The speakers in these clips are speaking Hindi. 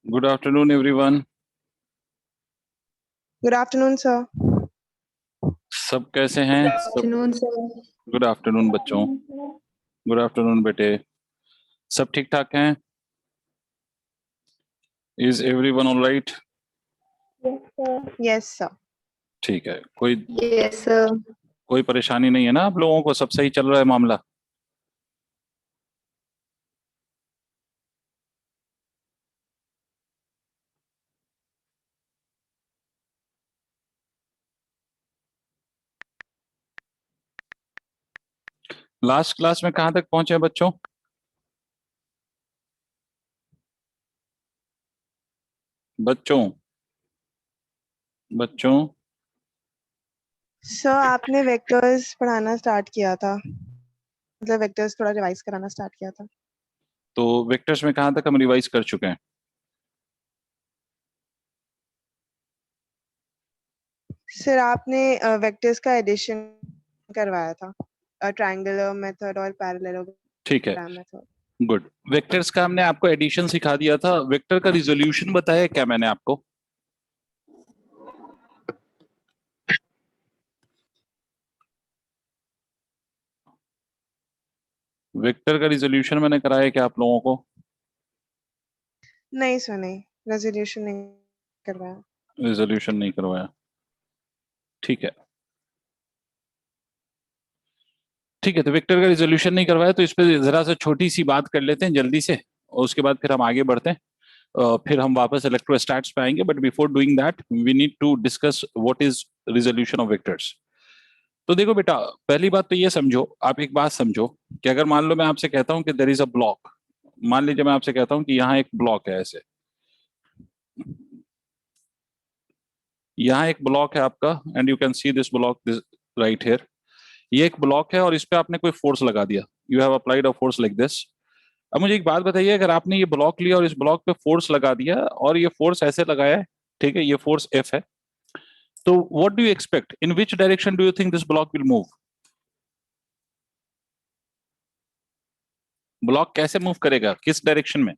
Good afternoon everyone. Good afternoon, sir. सब कैसे हैं सब? Afternoon sir. गुड आफ्टरनून बच्चों। गुड आफ्टरनून बेटे। सब ठीक ठाक हैं? Is everyone alright? Yes, sir. ठीक है। कोई यस सर। कोई परेशानी नहीं है ना आप लोगों को? सब सही चल रहा है मामला? लास्ट क्लास में कहाँ तक पहुंचे हैं बच्चों? बच्चों बच्चों सर आपने वेक्टर्स पढ़ाना स्टार्ट किया था, मतलब वेक्टर्स थोड़ा रिवाइज कराना स्टार्ट किया था। तो वेक्टर्स में कहाँ तक हम रिवाइज कर चुके हैं? सर आपने वेक्टर्स का एडिशन करवाया था, ट्रायंगुलर मेथड और ठीक है, पैरेललोग्राम मेथड। गुड। वेक्टर्स का हमने आपको एडिशन सिखा दिया था। वेक्टर का रिजोल्यूशन बताया क्या मैंने आपको? वेक्टर का रिजोल्यूशन मैंने कराया क्या आप लोगों को? नहीं सर, नहीं, रेजोल्यूशन नहीं करवाया। रिजोल्यूशन नहीं करवाया, ठीक है। ठीक है, तो वेक्टर का रिजोल्यूशन नहीं करवाया तो इस पे जरा सा छोटी सी बात कर लेते हैं जल्दी से, और उसके बाद फिर हम आगे बढ़ते हैं। फिर हम वापस इलेक्ट्रोस्टैट्स पे आएंगे, but before doing that we need to discuss what is resolution of vectors. तो देखो बेटा, पहली बात तो ये समझो, आप एक बात समझो कि अगर मान लो मैं आपसे कहता हूं कि देयर इज अ ब्लॉक, मान लीजिए मैं आपसे कहता हूं कि यहाँ एक ब्लॉक है, ऐसे यहाँ एक ब्लॉक है आपका, and you can see this block this right here. ये एक ब्लॉक है और इस पे आपने कोई फोर्स लगा दिया, you have applied a force like this. अब मुझे एक बात बताइए, अगर आपने ये ब्लॉक लिया और इस ब्लॉक पे फोर्स लगा दिया और ये फोर्स ऐसे लगाया है, ठीक है, ये फोर्स एफ है, तो what do you expect, in which direction do you think this block will move? Block कैसे मूव करेगा, किस डायरेक्शन में?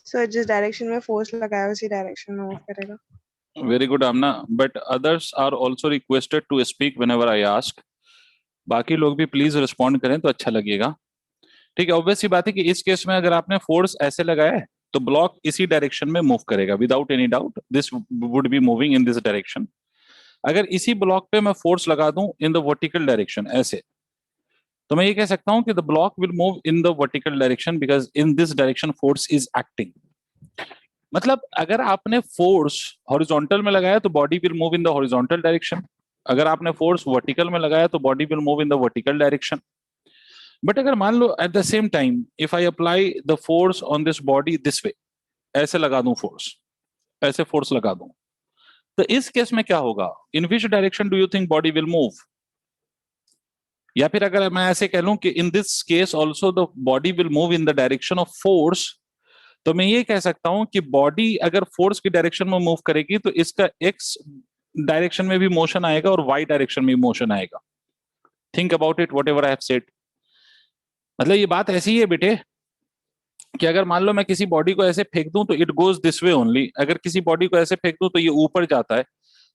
सर जिस डायरेक्शन में फोर्स लगाया उसी डायरेक्शन में मूव करेगा। Very good Aamna, but others are also requested to speak whenever I ask. बाकी लोग भी प्लीज रिस्पॉन्ड करें तो अच्छा लगेगा। ठीक है, ऑब्वियस सी बात है कि इस केस में अगर आपने फोर्स ऐसे लगाया है तो ब्लॉक इसी डायरेक्शन में मूव करेगा, without any doubt this would be moving in this direction. अगर इसी ब्लॉक पे मैं फोर्स लगा दूं इन द वर्टिकल डायरेक्शन ऐसे, तो मैं ये कह सकता हूं कि the block will move in the vertical direction because in this direction force is acting. मतलब अगर आपने फोर्स हॉरिजॉन्टल में लगाया तो body will move in the horizontal direction, अगर आपने फोर्स वर्टिकल में लगाया तो body will move in the vertical direction. But अगर मान लो at the same time if I apply the force on this body this way, ऐसे लगा दूं फोर्स, ऐसे फोर्स लगा दूं, तो इस केस में क्या होगा, in which direction do you think body will move? या फिर अगर मैं ऐसे कह लूं कि in this case also the body will move in the direction of force, तो मैं ये कह सकता हूं कि बॉडी अगर फोर्स की डायरेक्शन में मूव करेगी तो इसका एक्स डायरेक्शन में भी मोशन आएगा और वाई डायरेक्शन में भी मोशन आएगा। Think about it, what ever I have said. मतलब ये बात ऐसी है बेटे कि अगर मान लो मैं किसी बॉडी को ऐसे फेंक दूं तो it goes this way only, अगर किसी बॉडी को ऐसे फेंक दूं तो ये ऊपर जाता है।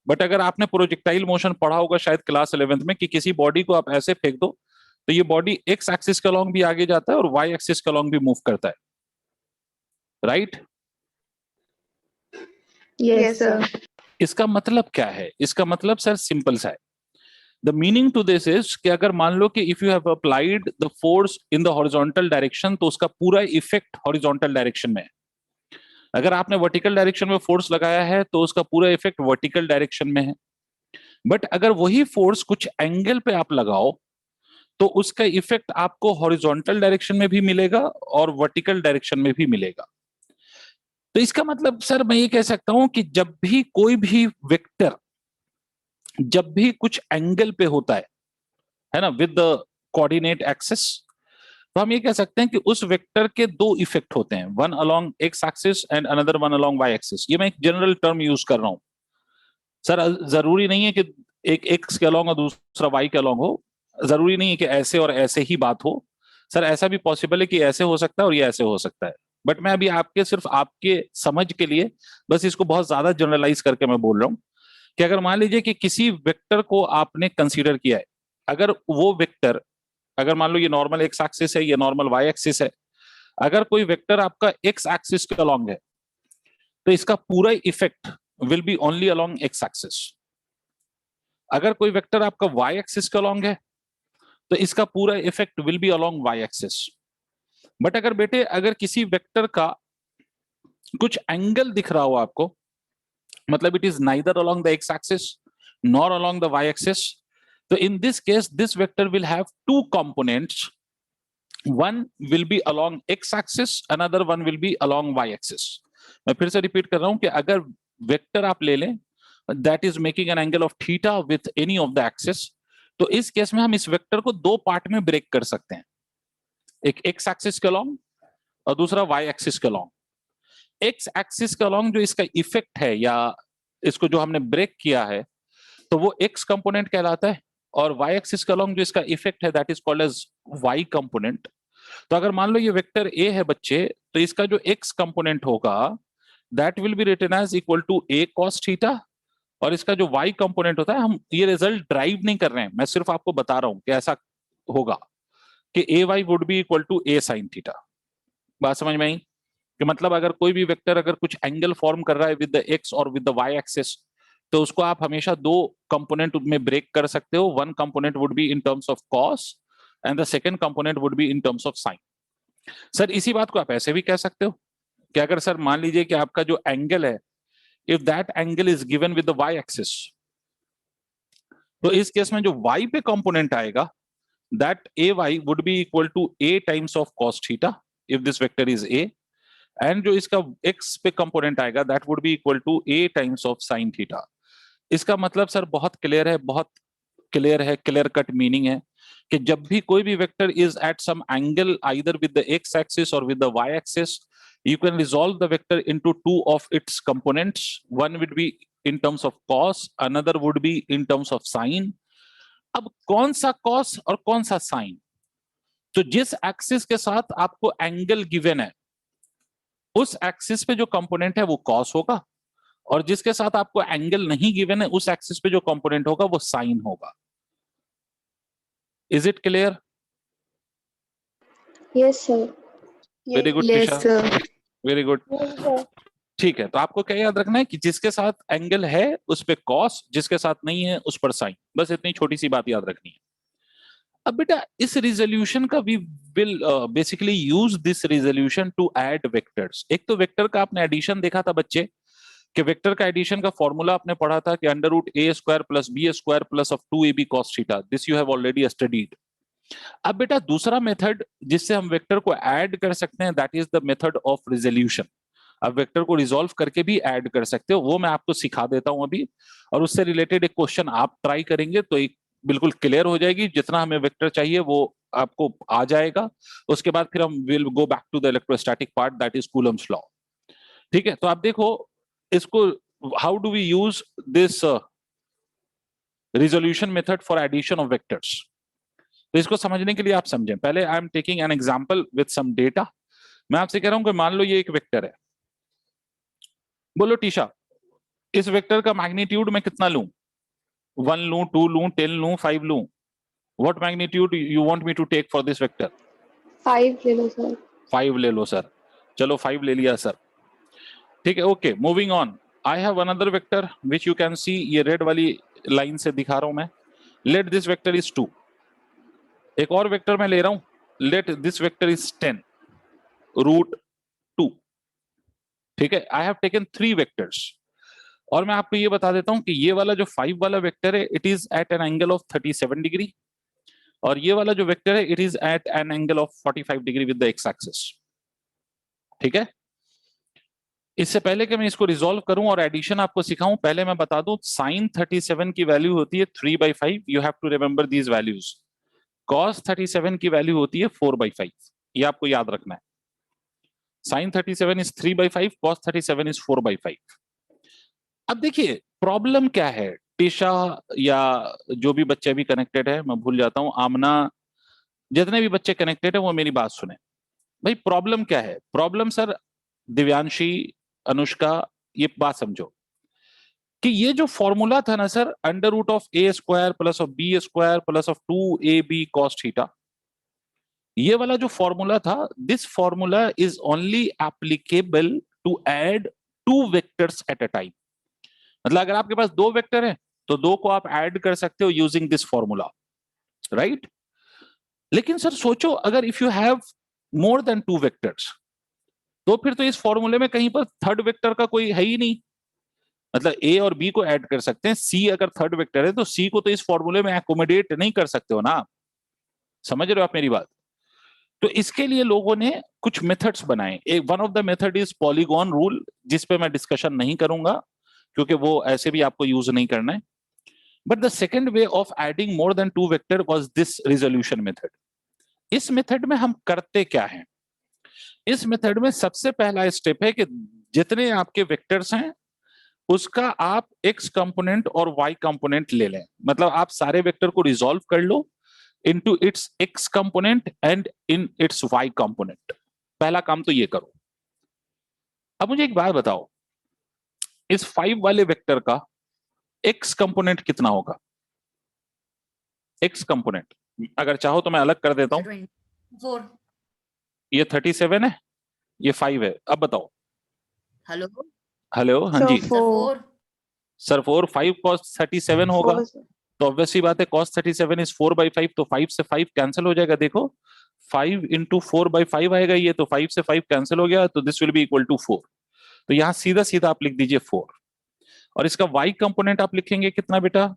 बट अगर आपने प्रोजेक्टाइल मोशन पढ़ा होगा शायद क्लास 11th में कि किसी बॉडी को आप ऐसे फेंक दो तो ये बॉडी एक्स एक्सिस के अलॉन्ग भी आगे जाता है और वाई एक्सिस के अलॉन्ग भी मूव करता है, राइट? Yes sir. इसका मतलब क्या है? इसका मतलब सर सिंपल सा है। The meaning to this is कि अगर मान लो कि if you have applied the force in the horizontal direction तो उसका पूरा इफेक्ट हॉरिजॉन्टल डायरेक्शन में है। अगर आपने वर्टिकल डायरेक्शन में फोर्स लगाया है तो उसका पूरा इफेक्ट वर्टिकल डायरेक्शन में है। बट अगर वही फोर्स कुछ एंगल पे आप लगाओ तो उसका इफेक्ट आपको हॉरिजॉन्टल डायरेक्शन में भी मिलेगा और वर्टिकल डायरेक्शन में भी मिलेगा। तो इसका मतलब सर मैं ये कह सकता हूं कि जब भी कोई भी वेक्टर जब भी कुछ एंगल पे होता है ना, विद द कोऑर्डिनेट एक्सिस, तो हम ये कह सकते हैं कि उस वेक्टर के दो इफेक्ट होते हैं, one along x axis and another one along y axis. ये मैं एक जनरल टर्म यूज कर रहा हूं सर, जरूरी नहीं है कि एक एक्स के अलोंग और दूसरा वाई के अलोंग हो, जरूरी नहीं है कि ऐसे और ऐसे ही बात हो। सर ऐसा भी पॉसिबल है कि ऐसे हो सकता है और ये ऐसे हो सकता है, बट मैं अभी आपके सिर्फ आपके समझ के लिए बस इसको बहुत ज्यादा जनरलाइज करके मैं बोल रहा हूं कि अगर मान लीजिए कि किसी वेक्टर को आपने कंसीडर किया है, अगर वो वेक्टर, अगर मान लो ये नॉर्मल एक्स एक्सिस है, ये नॉर्मल वाई एक्सिस है, अगर कोई वेक्टर आपका एक्स एक्सिस के अलोंग है तो इसका पूरा effect will B only along x axis. अगर कोई वेक्टर आपका वाई एक्सिस के अलोंग है तो इसका पूरा effect will be along y axis. But अगर बेटे अगर किसी वेक्टर का कुछ एंगल दिख रहा हो आपको, मतलब it is neither along the x axis nor along the Y axis, तो in this case this vector will have two components, one will be along x axis, another one will be along y axis। मैं फिर से रिपीट कर रहा हूं कि अगर वेक्टर आप ले लें that is making an angle of theta with any of the axis, तो इस केस में हम इस वेक्टर को दो पार्ट में ब्रेक कर सकते हैं, एक x एक्सिस के along और दूसरा y एक्सिस के along। x एक्सिस के along जो इसका इफेक्ट है या इसको जो हमने ब्रेक किया है तो वो x कंपोनेंट कहलाता है, और y एक्सिस के अलोंग जो इसका इफेक्ट है that is called as y component. तो अगर मान लो ये वेक्टर a है बच्चे, तो इसका जो x कंपोनेंट होगा that will be written as equal to a cos theta, और इसका जो y कंपोनेंट होता है, हम ये रिजल्ट ड्राइव नहीं कर रहे हैं, मैं सिर्फ आपको बता रहा हूं कि ऐसा होगा कि ay would be equal to a sin theta. बात समझ में आई कि मतलब अगर कोई भी वेक्टर अगर कुछ एंगल फॉर्म कर रहा है विद द x और विद द y एक्सिस, तो उसको आप हमेशा दो कंपोनेंट में ब्रेक कर सकते हो। One component would be in terms of cos and the second component would be in terms of sine. Sir इसी बात को आप ऐसे भी कह सकते हो कि अगर सर मान लीजिए कि आपका जो एंगल है, if that angle is given with the Y axis, तो इस केस में जो वाई पे कंपोनेंट आएगा that a y would be equal to a times of cos theta if this vector is a, and जो इसका एक्स पे कंपोनेंट आएगा that would be equal to a times of sine theta. इसका मतलब सर बहुत क्लियर है, बहुत क्लियर है, क्लियर कट मीनिंग है कि जब भी कोई भी vector is at some angle either with the x axis और with the Y axis, you can resolve the vector into two of its components, one would be in terms of cos, another would be in terms of sine। अब कौन सा cos और कौन सा sine, तो जिस एक्सिस के साथ आपको एंगल गिवन है उस एक्सिस पे जो कंपोनेंट है वो cos होगा, और जिसके साथ आपको एंगल नहीं गिवन है उस एक्सिस पे जो कंपोनेंट होगा वो साइन होगा। Is it clear? Yes, sir. Very good Yes, Tisha, sir. Very good. ठीक है, तो आपको क्या याद रखना है कि जिसके साथ एंगल है उस पे कॉस, जिसके साथ नहीं है उस पर साइन, बस इतनी छोटी सी बात याद रखनी है। अब बेटा इस रिजोल्यूशन का we will basically use this resolution to add vectors. एक तो वेक्टर का आपने एडिशन देखा था बच्चे कि वेक्टर का एडिशन का फॉर्मूला आपने पढ़ा था कि under root a square plus B square plus of 2ab cos theta, this you have already studied. अब बेटा दूसरा मेथड जिससे हम वेक्टर को ऐड कर सकते हैं that is the method of resolution. अब वेक्टर को रिजॉल्व करके भी ऐड कर सकते हो, वो मैं आपको सिखा देता हूं अभी, और उससे रिलेटेड एक क्वेश्चन आप ट्राई करेंगे तो एक बिल्कुल क्लियर हो जाएगी, जितना हमें वेक्टर चाहिए वो आपको आ जाएगा। उसके बाद फिर हम will go back to the electrostatic part that is Coulomb's law. ठीक है, तो आप देखो इसको, how do we use this resolution method for addition of vectors. तो इसको समझने के लिए आप समझें, पहले I am taking an example with some data. मैं आपसे कह रहा हूं कि मान लो ये एक वेक्टर है, बोलो टीशा इस वेक्टर का मैग्नीट्यूड मैं कितना लूं, 1 लूं, 2 लूं, 10 लूं, 5 लूं? What magnitude you want me to take for this vector? 5 ले लो सर। 5 ले लो सर, चलो 5 ले लिया सर। ठीक है, okay, moving on. I have another vector which you can see, ये रेड वाली लाइन से दिखा रहा हूं मैं। Let this vector is 2। एक और वेक्टर मैं ले रहा हूं, let this vector is 10 root 2। ठीक है, आई हैव टेकन 3 वेक्टर्स, और मैं आपको ये बता देता हूं कि ये वाला जो 5 वाला वेक्टर है it is at an angle of 37 degree, और ये वाला जो वेक्टर है it is at an angle of 45 degree with the x axis. ठीक है, इससे पहले कि मैं इसको रिजॉल्व करूं और एडिशन आपको सिखाऊं, पहले मैं बता दूं साइन 37 की वैल्यू होती है 3/5। You have to remember these values. Cos 37 की वैल्यू होती है 4/5, ये आपको याद रखना है। Sine 37 is 3/5, cos 37 is 4/5। अब देखिए प्रॉब्लम क्या है, टिशा या जो भी बच्चे भी कनेक्टेड है, मैं भूल जाता हूं, आमना, जितने भी बच्चे कनेक्टेड है वो मेरी बात सुने। भाई प्रॉब्लम क्या है? प्रॉब्लम सर, दिव्यांशी, अनुष्का, ये बात समझो कि ये जो फॉर्मूला था ना sir, under root of A square plus of b square plus of 2ab cos theta, ये वाला जो फॉर्मूला था, this formula is only applicable to add two vectors at a time. मतलब अगर आपके पास दो वेक्टर हैं तो दो को आप ऐड कर सकते हो यूजिंग दिस फॉर्मूला, राइट? लेकिन सर सोचो, अगर if you have more than two vectors, तो फिर तो इस फॉर्मूले में कहीं पर थर्ड वेक्टर का कोई है ही नहीं। मतलब ए और बी को ऐड कर सकते हैं, सी अगर थर्ड वेक्टर है तो सी को तो इस फॉर्मूले में एकोमोडेट नहीं कर सकते हो ना। समझ रहे हो आप मेरी बात? तो इसके लिए लोगों ने कुछ मेथड्स बनाए। एक one of the method is polygon rule, जिस पे मैं डिस्कशन नहीं करूंगा क्योंकि वो ऐसे भी आपको यूज नहीं करना है। But the second way of adding more than two vector was this resolution method. इस मेथड में हम करते क्या हैं? इस मेथड में सबसे पहला स्टेप है कि जितने आपके वेक्टर्स हैं उसका आप एक्स कंपोनेंट और वाई कंपोनेंट ले लें। मतलब आप सारे वेक्टर को रिजॉल्व कर लो into its x component and in its Y component. पहला काम तो ये करो। अब मुझे एक बात बताओ, इस 5 वाले वेक्टर का एक्स कंपोनेंट कितना होगा? एक्स कंपोनेंट अगर चाहो तो मैं अलग कर देता हूं। 4। ये 37 है, ये 5 है। अब बताओ। हेलो हेलो, हाँ So जी सर, 4 सर। 4 5 cos 37 होगा, 4 sir. तो ऑब्वियसली बात है cos 37 इज 4/5, तो 5 से 5 कैंसिल हो जाएगा। देखो 5 इंटू 4/5 आएगा ये, तो 5 से 5 कैंसिल हो गया, तो this will be equal to 4। तो यहां सीधा सीधा आप लिख दीजिए 4। और इसका y कंपोनेंट आप लिखेंगे कितना बेटा?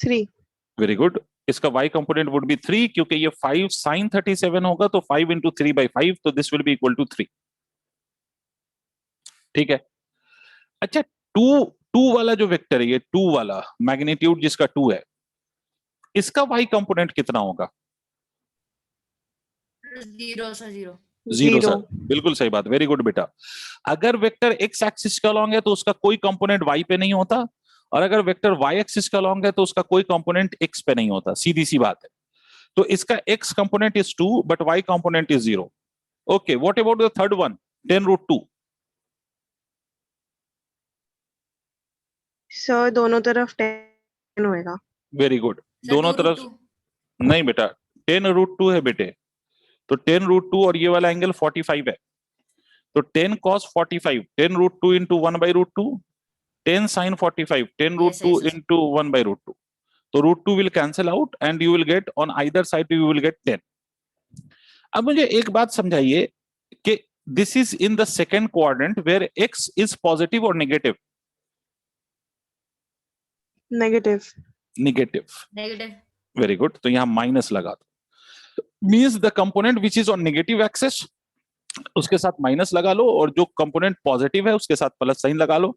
3 वेरी गुड। इसका y कंपोनेंट वुड बी 3, क्योंकि ये 5 sin 37 होगा, तो 5 इंटू 3/5, तो this will be equal to 3। ठीक है। अच्छा, 2 वाला जो वेक्टर है, ये 2 वाला मैग्नीट्यूड जिसका 2 है, इसका y कंपोनेंट कितना होगा? 0 सर, 0। 0 0 सर, बिल्कुल सही बात, वेरी गुड बेटा। अगर वेक्टर एक्स एक्सिस का लॉन्ग है तो उसका कोई कंपोनेंट y पे नहीं होता, और अगर वेक्टर y एक्सिस का लॉन्ग है तो उसका कोई कंपोनेंट x पे नहीं होता। सीधी सी बात है। तो इसका x component is 2 but y component is 0। Okay, what about the third one, 10√2? Sir दोनों तरफ 10 होएगा। वेरी गुड, सर, दोनों 2 तरफ। √2। नहीं बेटा, 10√2 है बेटे। तो 10√2 और ये वाला एंगल 45 है, तो 10 cos 45, 10√2 into 1/√2, 10 sin 45, 10√2 yes. Into 1/√2। तो √2 will cancel out and you will get on either side you will get 10। अब मुझे एक बात समझाइए कि this is in the second quadrant where x is positive or negative? Negative negative. Very good, तो यहां माइनस लगा दो। Means the component which is on negative axis उसके साथ माइनस लगा लो, और जो कंपोनेंट पॉजिटिव है उसके साथ प्लस साइन लगा लो।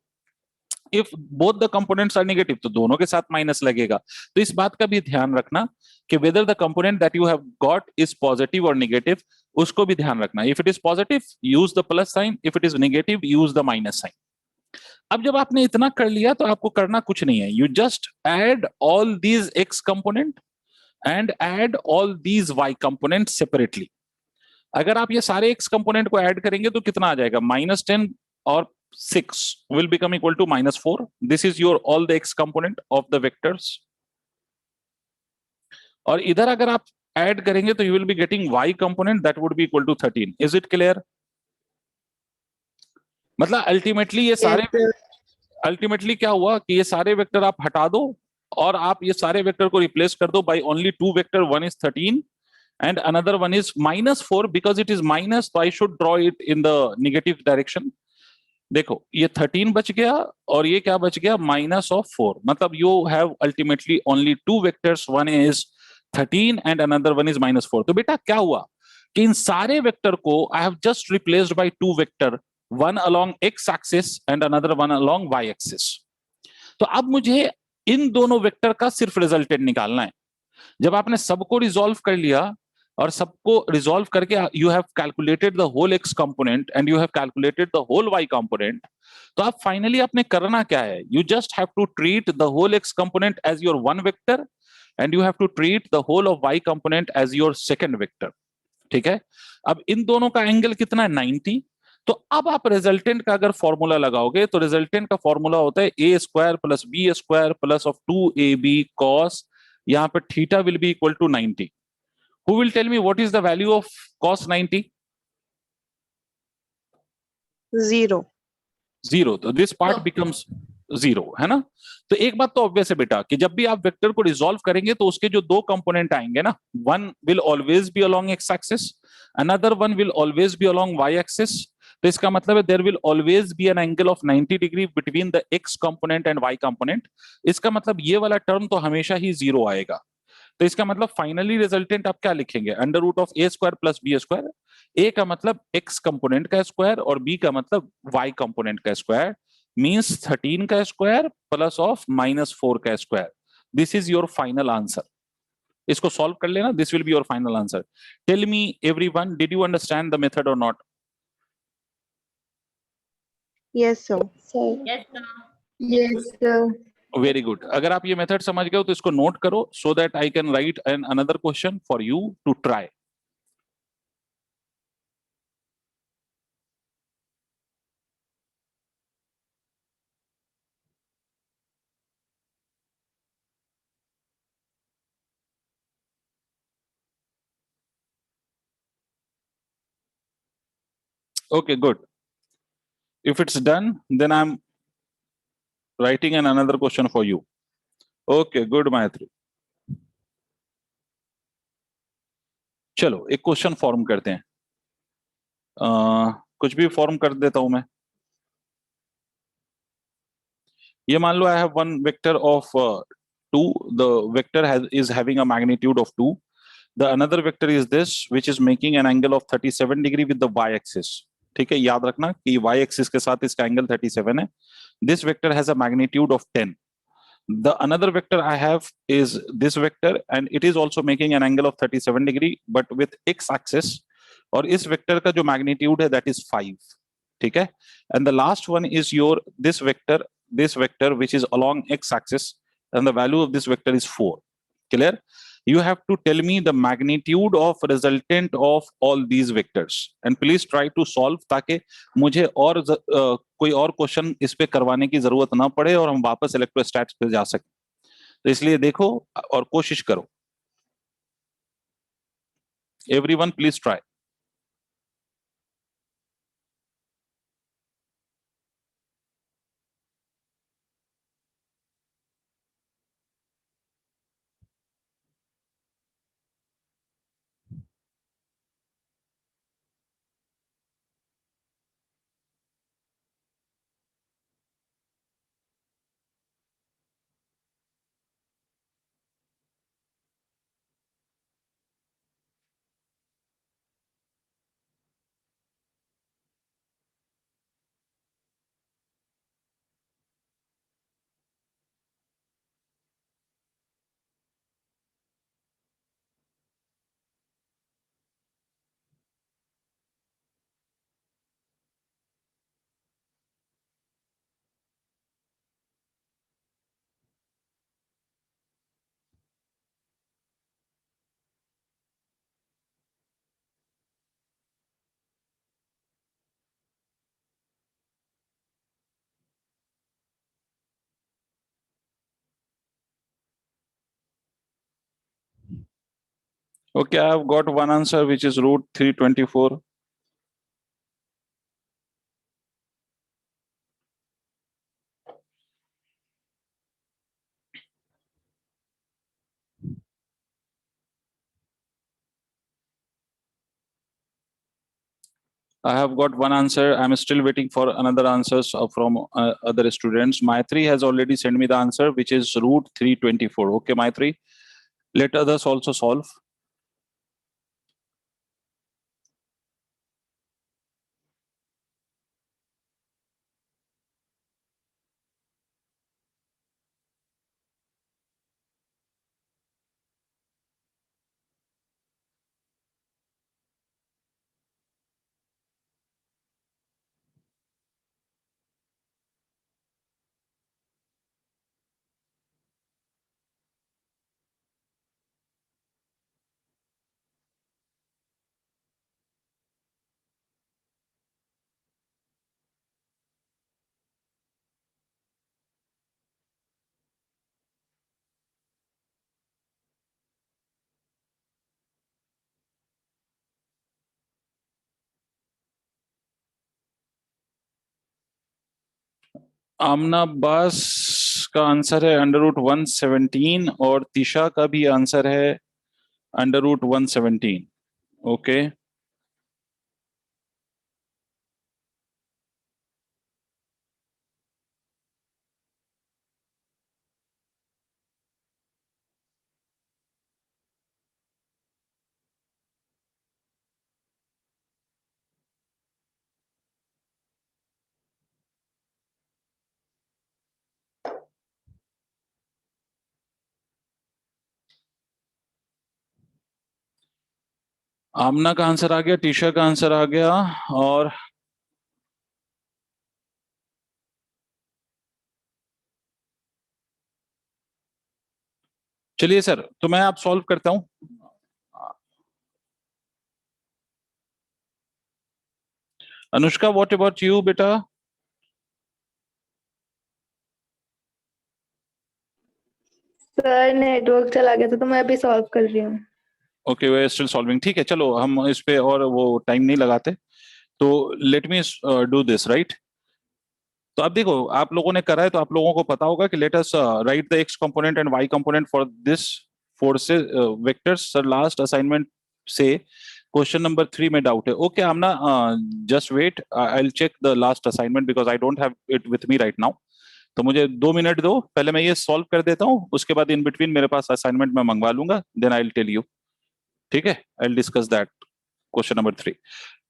If both the components are negative तो दोनों के साथ माइनस लगेगा। तो इस बात का भी ध्यान रखना कि whether the component that you have got is positive और नेगेटिव, उसको भी ध्यान रखना। If it is positive use the plus sign, if it is negative use the minus sign. अब जब आपने इतना कर लिया तो आपको करना कुछ नहीं है, you just add all these x component and add all these y component separately. अगर आप ये सारे एक्स कंपोनेंट को ऐड करेंगे तो कितना आ जाएगा? -10 और 6 will become equal to -4. This is your all the x component of the vectors. और इधर अगर आप ऐड करेंगे तो you will be getting y component that would be equal to 13. Is it clear? मतलब अल्टीमेटली क्या हुआ कि ये सारे वेक्टर आप हटा दो और आप ये सारे वेक्टर को रिप्लेस कर दो by only 2 vector, one is 13 and another one is -4 because it is minus, so I should draw it in the negative direction. देखो ये 13 बच गया और ये क्या बच गया? -4। मतलब you have ultimately only 2 vectors, one is 13 and another one is -4। तो बेटा क्या हुआ कि इन सारे वेक्टर को I have just replaced by 2 vector, one along x axis and another one along y axis. तो अब मुझे इन दोनों वेक्टर का सिर्फ रिजल्टेंट निकालना है। जब आपने सबको रिजॉल्व कर लिया और सबको रिजॉल्व करके you have calculated the whole x component and you have calculated the whole y component, तो आप फाइनली आपने करना क्या है? You just have to treat the whole x component as your one vector and you have to treat the whole of y component as your second vector. ठीक है, अब इन दोनों का एंगल कितना है 90। तो अब आप रिजल्टेंट का अगर फॉर्मूला लगाओगे तो रिजल्टेंट का फॉर्मूला होता है A square plus B square plus of 2ab cos, यहाँ पे theta will be equal to 90। Who will tell me what is the value of cos 90? 0। 0। तो दिस पार्ट बिकम्स 0, है ना। तो एक बात तो ऑब्वियस है बेटा कि जब भी आप वेक्टर को रिजॉल्व करेंगे तो उसके जो दो कंपोनेंट आएंगे ना, one will always be along x axis, another one will always be along y axis. तो इसका मतलब है there will always be an angle of 90 degree between the x component and y component. इसका मतलब ये वाला टर्म तो हमेशा ही 0 आएगा। तो इसका मतलब फाइनली रिजल्टेंट आप क्या लिखेंगे, under root of A square plus B square. A का मतलब एक्स कंपोनेंट का स्क्वायर और बी का मतलब वाई कंपोनेंट का स्क्वायर, मींस 13 का स्क्वायर प्लस ऑफ -4 का square. This is your final answer. इसको सॉल्व कर लेना, this will be your final answer. Tell me everyone, did you understand the method और not? Yes sir. Sir. Yes, sir. Yes sir. Very good. अगर आप ये मेथड समझ गए हो तो इसको नोट करो so that I can write an another question for you to try. Okay, good. If it's done, then I'm writing an another question for you. Okay, good, Mayatri. चलो एक क्वेश्चन फॉर्म करते हैं। कुछ भी फॉर्म कर देता हूं मैं। ये मान लो I have one vector of 2, the vector is having a magnitude of 2. The another vector is this which is making an angle of 37 degree with the y axis. ठीक है, याद रखना कि y axis के साथ इसका एंगल 37 है। This vector has a magnitude of 10. The another vector I have is this vector and it is also making an angle of 37 degree but with x axis, और इस वेक्टर का जो मैग्नीट्यूड है that is 5। ठीक है, and the last one is your this vector which is along x axis and the value of this vector is 4। clear? You have to tell me the magnitude of resultant of all these vectors and please try to solve ताकि मुझे और कोई और क्वेश्चन इस पे करवाने की जरूरत ना पड़े और हम वापस इलेक्ट्रोस्टैट्स पे जा सकें। तो इसलिए देखो और कोशिश करो। Everyone please try. Okay, I have got one answer which is root 324. I have got one answer. I'm still waiting for another answers from other students. Maitri has already sent me the answer, which is root 324. Okay, Maitri, let others also solve. आमना अब्बास का आंसर है √117 और तिशा का भी आंसर है √117। ओके, आमना का आंसर आ गया, टीशा का आंसर आ गया, और चलिए सर, तो मैं आप सॉल्व करता हूं। अनुष्का, व्हाट अबाउट यू बेटा? सर नेटवर्क चला गया था तो मैं अभी सॉल्व कर रही हूँ। ओके, वे स्टिल सॉल्विंग। ठीक है, चलो हम इस पे और वो टाइम नहीं लगाते। तो let me do this right. तो अब देखो, आप लोगों ने करा है तो आप लोगों को पता होगा कि let us write the x component and y component for this forces vectors. Sir last assignment से क्वेश्चन नंबर 3 में डाउट है। Okay Aamna, just wait, I will check the last assignment because I don't have it with me right now. तो मुझे 2 मिनट दो, पहले मैं ये सॉल्व कर देता हूँ, उसके बाद इन बिटवीन मेरे पास असाइनमेंट में मंगवा लूंगा, then I will tell you. ठीक है, I will discuss that question number 3।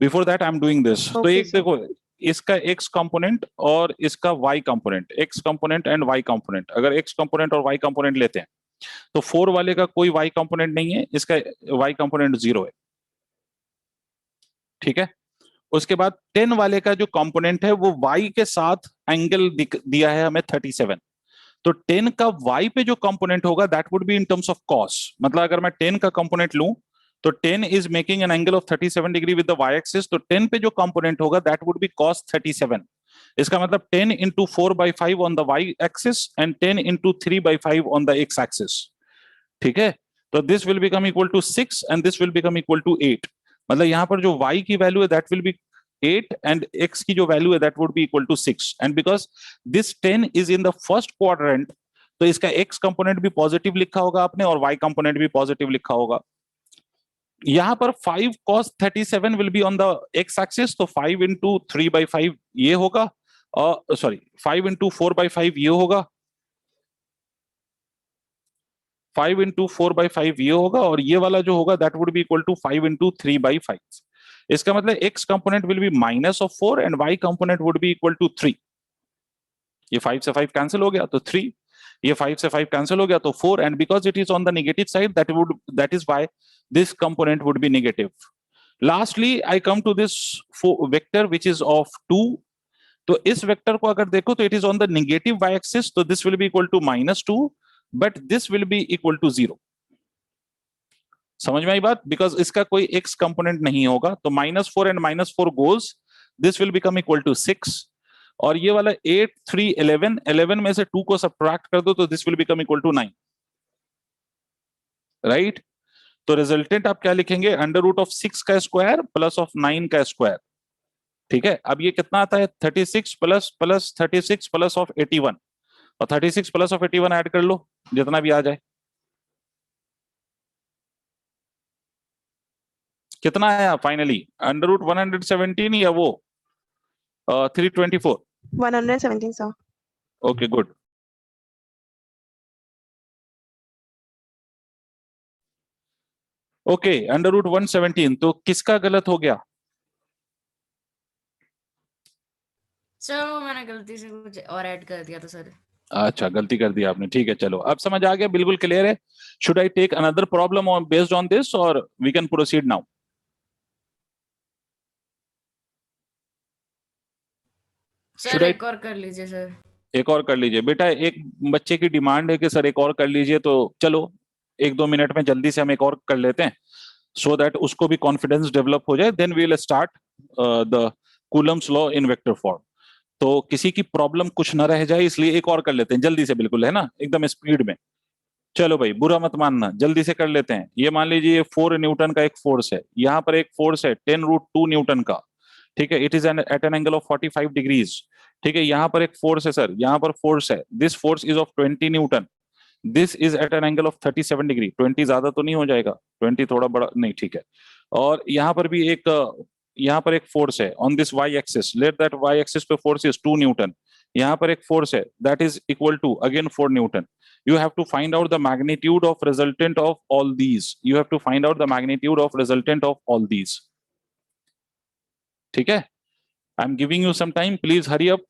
Before that I am doing this. तो Okay, एक sir. देखो, इसका एक्स कंपोनेंट और इसका y component, x component and y component, अगर एक्स कंपोनेंट और वाई कंपोनेंट लेते हैं तो 4 वाले का कोई वाई कंपोनेंट नहीं है, इसका वाई कंपोनेंट 0 है। ठीक है, उसके बाद 10 वाले का जो कंपोनेंट है वो वाई के साथ एंगल दिया है हमें 37। तो 10 का वाई पे जो कंपोनेंट होगा that would be in terms of cos. मतलब अगर मैं 10 का कंपोनेंट लूं तो 10 is making an angle of 37 degree with the Y axis, तो 10 पे जो कंपोनेंट होगा दैट वुड बी कॉस 37। इसका मतलब 10 into 4/5 on the Y axis and 10 into 3/5 on the x axis. ठीक है, तो this will become equal to 6 and this will become equal to 8। मतलब यहां पर जो y की वैल्यू है that will be 8 and x की जो वैल्यू है that would be equal to 6। And because this 10 is in the first quadrant, तो इसका x कंपोनेंट भी पॉजिटिव लिखा होगा आपने और y कंपोनेंट भी पॉजिटिव लिखा होगा। यहां पर 5 cos 37 will be on the x axis, तो 5 इंटू 3/5 ये होगा, और सॉरी 5 इंटू 4/5 ये होगा, 5 इंटू 4/5 ये होगा, और ये वाला जो होगा that would be equal to 5 into 3/5। इसका मतलब x component will be minus of 4 and y component would be equal to 3। ये 5 से 5 कैंसिल हो गया तो 3, ये 5 से 5 कैंसिल हो गया तो 4, and because it is on the negative side that is why this component would be negative. Lastly I come to this vector which is of 2। तो इस वेक्टर को अगर देखो तो it is on the negative Y axis, तो this will be equal to -2 but this will be equal to 0। समझ में आई बात? बिकॉज इसका कोई एक्स कंपोनेंट नहीं होगा, तो -4 and -4 goes, this will become equal to 6। और ये वाला 8 3 11, 11 में से 2 को सब्ट्रैक्ट कर दो तो this will become equal to 9। Right, तो रिजल्टेंट आप क्या लिखेंगे? √6 का स्क्वायर प्लस ऑफ 9 का स्क्वायर। ठीक है, अब ये कितना आता है? 36 प्लस 36 प्लस ऑफ 81, और 36 प्लस ऑफ 81 ऐड कर लो, जितना भी आ जाए। कितना आया फाइनली? √117 या वो 324? 117, sir. Okay good. ओके, √117 तो किसका गलत हो गया? सर वो मैंने गलती से कुछ और ऐड कर दिया था सर। अच्छा, गलती कर दी आपने। ठीक है, चलो अब समझ आ गया, बिल्कुल क्लियर है। Should I take another problem on based on this और we can proceed now? Sir एक और कर लीजिए सर। एक और कर लीजिए बेटा, एक बच्चे की डिमांड है कि सर एक और कर लीजिए, तो चलो 1-2 मिनट में जल्दी से हम एक और कर लेते हैं, सो दैट उसको भी कॉन्फिडेंस डेवलप हो जाए। Then we will start the Coulomb's law in vector form. तो किसी की प्रॉब्लम कुछ ना रह जाए, इसलिए एक और कर लेते हैं जल्दी से, बिल्कुल है ना, एकदम स्पीड में। चलो भाई, बुरा मत मानना, जल्दी से कर लेते हैं। ये मान लीजिए ये 4 न्यूटन का एक फोर्स है, यहाँ पर एक फोर्स है 10√2 न्यूटन का। ठीक है, it is at an angle of 45 degrees. ठीक है, यहाँ पर एक फोर्स है सर, यहाँ पर फोर्स है, this force is of 20 newton, this is at an angle of 37 degree, 20 ज्यादा तो नहीं हो जाएगा, 20 थोड़ा बड़ा नहीं, ठीक है। और यहाँ पर भी एक यहाँ पर एक फोर्स है on this y axis, let that y axis पे फोर्स इज 2 न्यूटन, यहाँ पर एक फोर्स है that is equal to again 4 newton. You have to find out the magnitude of resultant of all these. You have to find out the magnitude of resultant of all these. ठीक है, I am giving you some time, please hurry up,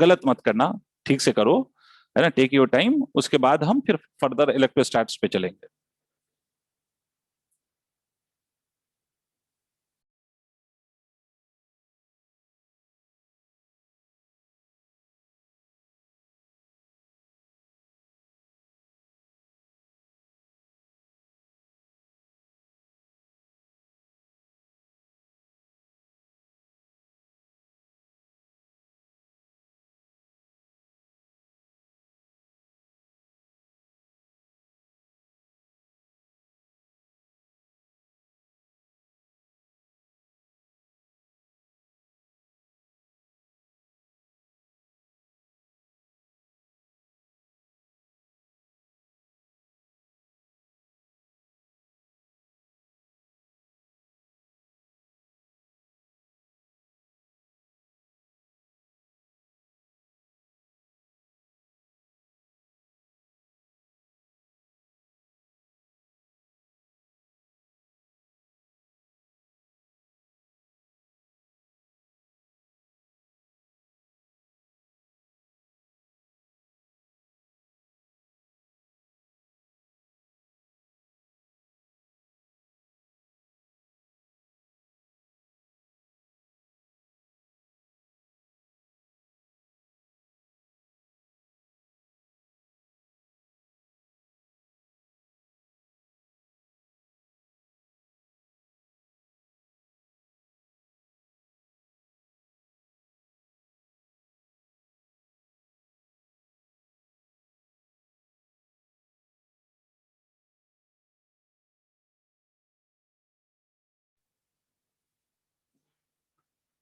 गलत मत करना, ठीक से करो, है ना, टेक योर टाइम, उसके बाद हम फिर फर्दर इलेक्ट्रोस्टैट्स पे चलेंगे।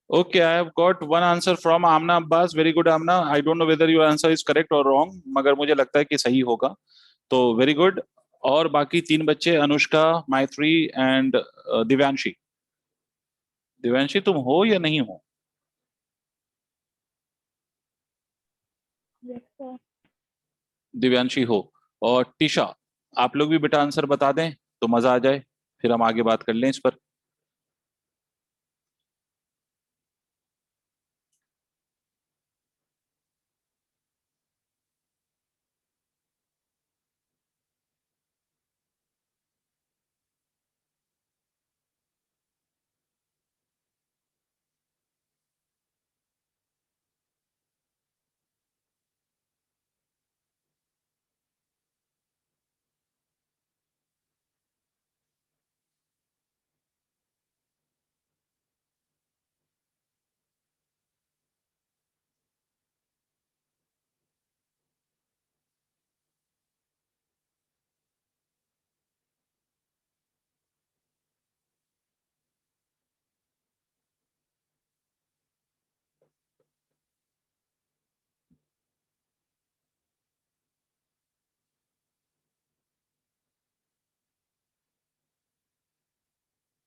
Okay, I have got one answer from Amna Abbas. Very good, Amna. I don't know whether your answer is correct or wrong, मगर मुझे लगता है कि सही होगा, तो वेरी गुड। और बाकी 3 बच्चे, अनुष्का, माइत्री एंड दिव्यांशी। दिव्यांशी तुम हो या नहीं हो? Yes, sir. दिव्यांशी हो। और टिशा, आप लोग भी बेटा आंसर बता दें तो मजा आ जाए, फिर हम आगे बात कर लें इस पर।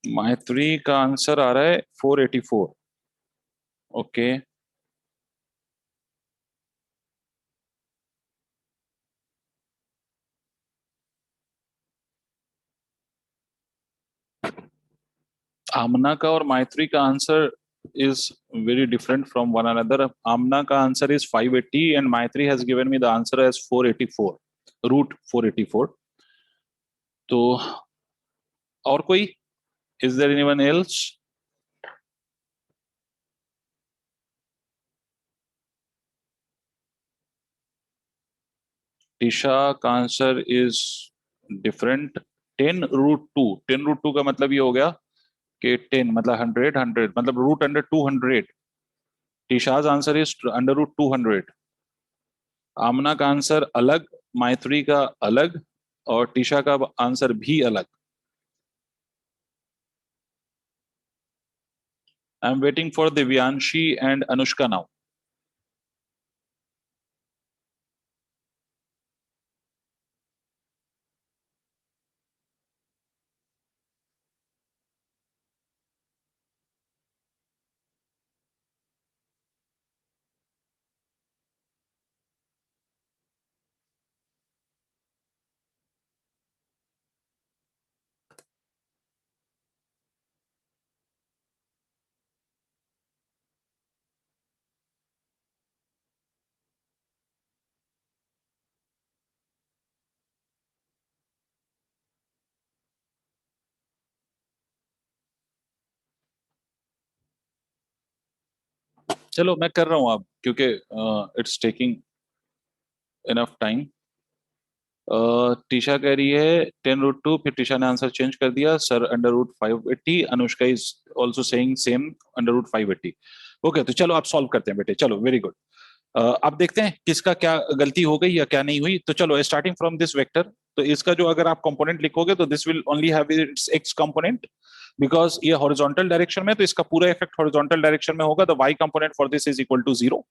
माइत्री का आंसर आ रहा है 484। ओके, आमना का और माइत्री का answer is very different from one another. Amna का answer is 580 and Maitri has given me the answer as 484, root 484. तो और कोई, is there anyone else? Tisha का answer is different, 10 root 2। 10 root 2 का मतलब ये हो गया कि 10 मतलब 100, 100 मतलब root under 200। Tisha's answer is under root 200। Amna का आंसर अलग, माइत्री का अलग, और टिशा का आंसर भी अलग। I am waiting for Divyanshi and Anushka now. चलो मैं कर रहा हूँ अब, क्योंकि it's taking enough time. Trisha कह रही है 10√2, फिर टीशा ने आंसर चेंज कर दिया sir √580। Anushka is also saying same √580। Okay, तो चलो आप सॉल्व करते हैं बेटे, चलो वेरी गुड। अब देखते हैं किसका क्या गलती हो गई या क्या नहीं हुई। तो चलो स्टार्टिंग फ्रॉम दिस वेक्टर, तो इसका जो अगर आप कंपोनेंट लिखोगे तो this will only have its x component, because ये हॉरिजॉन्टल डायरेक्शन में, तो इसका पूरा इफेक्ट हॉरिजॉन्टल डायरेक्शन में होगा। The y component for this is equal to 0।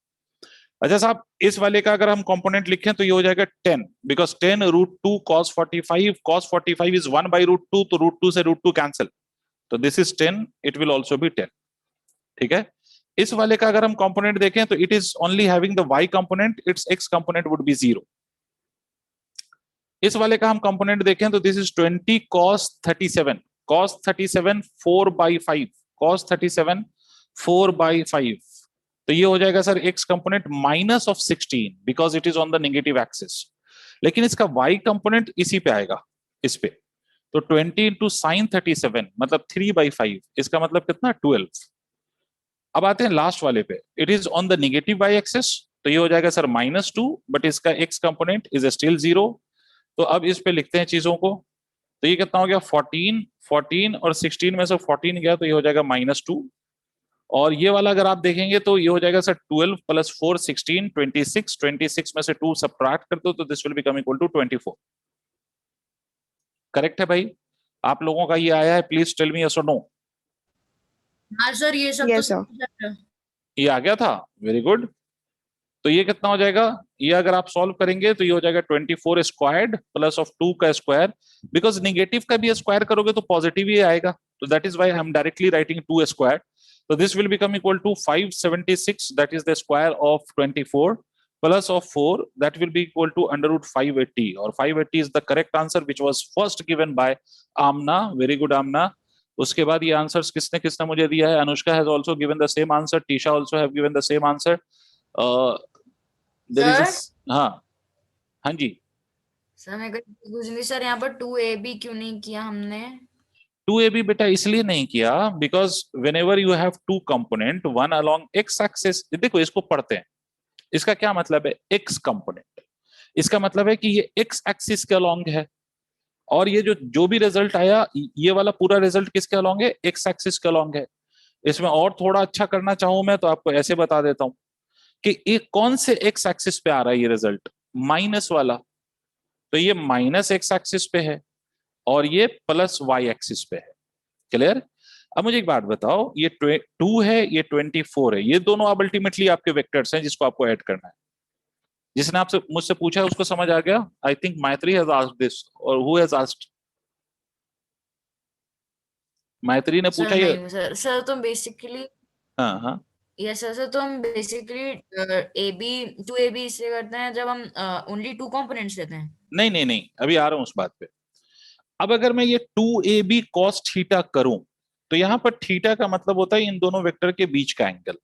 अच्छा साहब, इस वाले का अगर हम कंपोनेंट लिखें तो ये हो जाएगा 10, बिकॉज 10√2 cos45, cos45 इज 1/√2, तो √2 से √2 कैंसिल, तो this is 10, it will also be 10। ठीक है। इस वाले का अगर हम कंपोनेंट देखें तो it is only having the y component, it's x component would B 0। इस वाले का हम कंपोनेंट देखें तो this is 20 cos37, cos37 4/5, cos37 4/5, तो ये हो जाएगा sir x component minus of 16, because it is on the negative axis. लेकिन इसका y कंपोनेंट इसी पे आएगा, इस पे, तो 20 इंटू साइन 37 मतलब 3/5, इसका मतलब कितना 12। अब आते हैं लास्ट वाले पे, it is on the negative y axis, तो ये हो जाएगा सर -2, बट इसका x कंपोनेंट इज स्टिल 0। तो अब इस पे लिखते हैं चीजों को, तो ये कितना हो गया 14, 14 और 16 में से 14 गया तो ये हो जाएगा -2। और ये वाला अगर आप देखेंगे तो ये हो जाएगा सर 12 + 4 16, 26, 26 में से 2 सबट्रैक्ट कर दो तो this will become equal to 24। Correct है भाई? आप लोगों का ये आया है, प्लीज टेल मी यस और नो। हाँ सर, ये सब तो Yes, sir. समझ रहे हैं। ये आ गया था, वेरी गुड। तो ये कितना हो जाएगा, ये अगर आप सॉल्व करेंगे तो ये हो जाएगा 24 स्क्वायर्ड प्लस ऑफ 2 का स्क्वायर, बिकॉज नेगेटिव का भी स्क्वायर करोगे तो पॉजिटिव ही आएगा, तो that is why I am directly writing 2 square. So this will become equal to 576, that is the square of 24 plus of 4, that will be equal to √580, or 580 is the correct answer which was first given by Amna. Very good Amna. उसके बाद ये आंसर्स किसने किसने मुझे दिया है? Anushka has also given the same answer, Tisha also have given the same answer. There is a, हाँ हाँ जी, सर मेरे को पूछनी, सर यहाँ पर 2AB क्यों नहीं किया हमने? 2AB बेटा इसलिए नहीं किया because whenever you have two component, one along x axis, देखो इसको पढ़ते हैं, इसका क्या मतलब है एक्स कंपोनेंट, इसका मतलब है कि ये एक्स एक्सिस के अलोंग है, और ये जो भी रिजल्ट आया ये वाला पूरा रिजल्ट किसके अलोंग है, एक्स एक्सिस के अलोंग है। इसमें और थोड़ा अच्छा करना चाहूं मैं तो आपको ऐसे बता देता हूं कि ये कौन से एक्स एक्सिस पे आ रहा है ये रिजल्ट, माइनस वाला, तो ये माइनस एक्स एक्सिस पे है और ये प्लस वाई एक्सिस पे है। क्लियर? अब मुझे एक बात बताओ, ये 2 है, ये 24 है, ये दोनों अब अल्टीमेटली आपके वेक्टर्स हैं जिसको आपको ऐड करना है। जिसने आपसे मुझसे पूछा है उसको समझ आ गया? आई थिंक मैत्री हैज आस्क्ड दिस, और हु हैज आस्क्ड? मैत्री ने पूछा सर ये? नहीं सर, सर तुम बेसिकली, हाँ हाँ, यस सर, सर तो हम बेसिकली AB 2AB इससे करते हैं जब हम ओनली 2 कंपोनेंट्स लेते हैं। नहीं नहीं नहीं, अभी आ रहा हूं उस बात पे। अब अगर मैं ये 2AB cos थीटा करूं तो यहां पर थीटा का मतलब होता है इन दोनों वेक्टर के बीच का एंगल।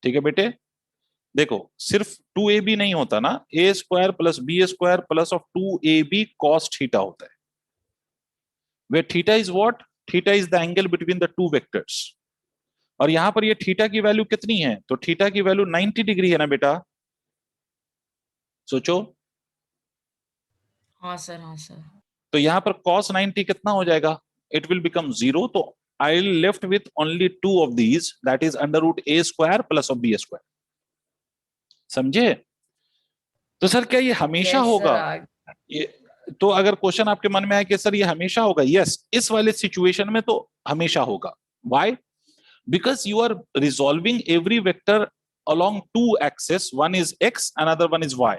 ठीक है बेटे, देखो सिर्फ 2AB नहीं होता ना, A² + B² plus of 2AB cos theta होता है, where theta is what? Theta is the angle between the two vectors. और यहां पर ये थीटा की वैल्यू कितनी है, तो थीटा की वैल्यू 90 डिग्री है ना बेटा, सोचो। हाँ सर, हाँ सर। तो यहां पर cos 90 कितना हो जाएगा, इट विल बिकम 0, तो I will left with only 2 of these, that is √A² plus of B²। समझे? तो सर क्या ये हमेशा यस होगा? सर। ये तो अगर क्वेश्चन आपके मन में आए कि सर ये हमेशा होगा, यस, इस वाले सिचुएशन में तो हमेशा होगा। Why? because you are resolving every vector along two axes, one is x another one is y,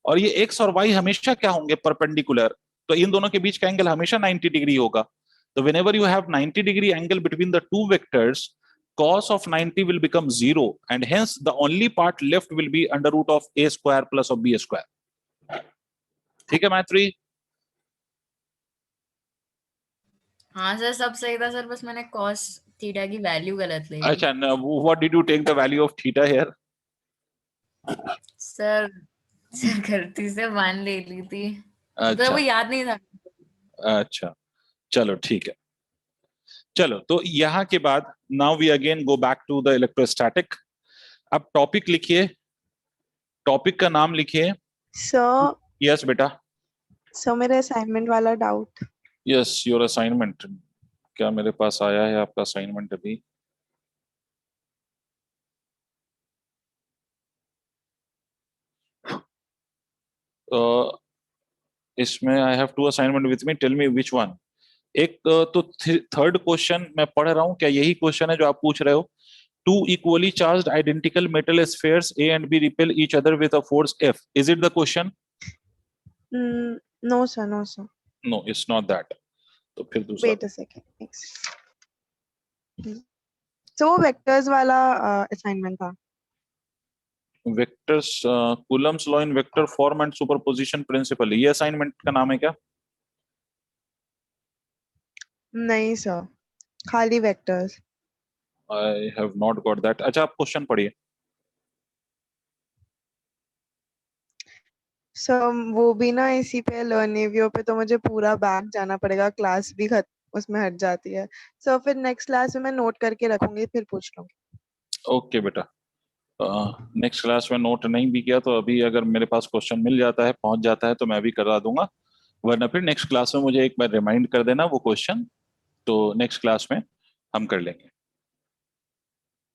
और ये x और y हमेशा क्या होंगे, परपेंडिकुलर, तो इन दोनों के बीच का एंगल हमेशा 90 डिग्री होगा। तो whenever you have 90 degree angle between the two vectors, cos of 90 will become 0, and hence the only part left will be √of A² plus of B²। ठीक है मैत्री? हाँ सर, सब सही था सर, बस मैंने cos थीटा की वैल्यू गलत ले ली। अच्छा, what did you take the value of theta here? Sir, sir गलती से 1 ले ली थी, तो अच्छा वो याद नहीं था। अच्छा, चलो ठीक है। चलो, तो यहाँ के बाद now we again go back to the electrostatic. अब टॉपिक लिखिए, टॉपिक का नाम लिखिए। सर यस बेटा। सर मेरे असाइनमेंट वाला डाउट। Yes, your assignment. क्या मेरे पास आया है आपका असाइनमेंट अभी? इसमें I have two assignment with me, tell me which one. एक तो थर्ड क्वेश्चन मैं पढ़ रहा हूँ, क्या यही क्वेश्चन है जो आप पूछ रहे हो? Two equally charged identical metal spheres A and B repel each other with a force F. Is it the question? No sir, no sir. No, it's not that. तो फिर दूसरा। Wait a second, next. तो वो वेक्टर्स वाला असाइनमेंट था। Vectors, Coulomb's law in vector form and superposition principle, ये असाइनमेंट का नाम है क्या? नहीं सर, खाली vectors. I have not got that. अच्छा, आप क्वेश्चन पढ़िए। सर वो भी ना इसी पे लर्निवियो पे, तो मुझे पूरा बैक जाना पड़ेगा, क्लास भी उसमें हट जाती है। सर फिर नेक्स्ट क्लास में मैं नोट करके रखूंगी, फिर पूछ लूंगी। ओके बेटा, नेक्स्ट क्लास में नोट नहीं भी किया तो अभी अगर मेरे पास क्वेश्चन मिल जाता है, पहुंच जाता है, तो मैं भी करा दूंगा, वरना फिर नेक्स्ट क्लास में मुझे एक बार रिमाइंड कर देना वो क्वेश्चन, तो नेक्स्ट क्लास में हम कर लेंगे।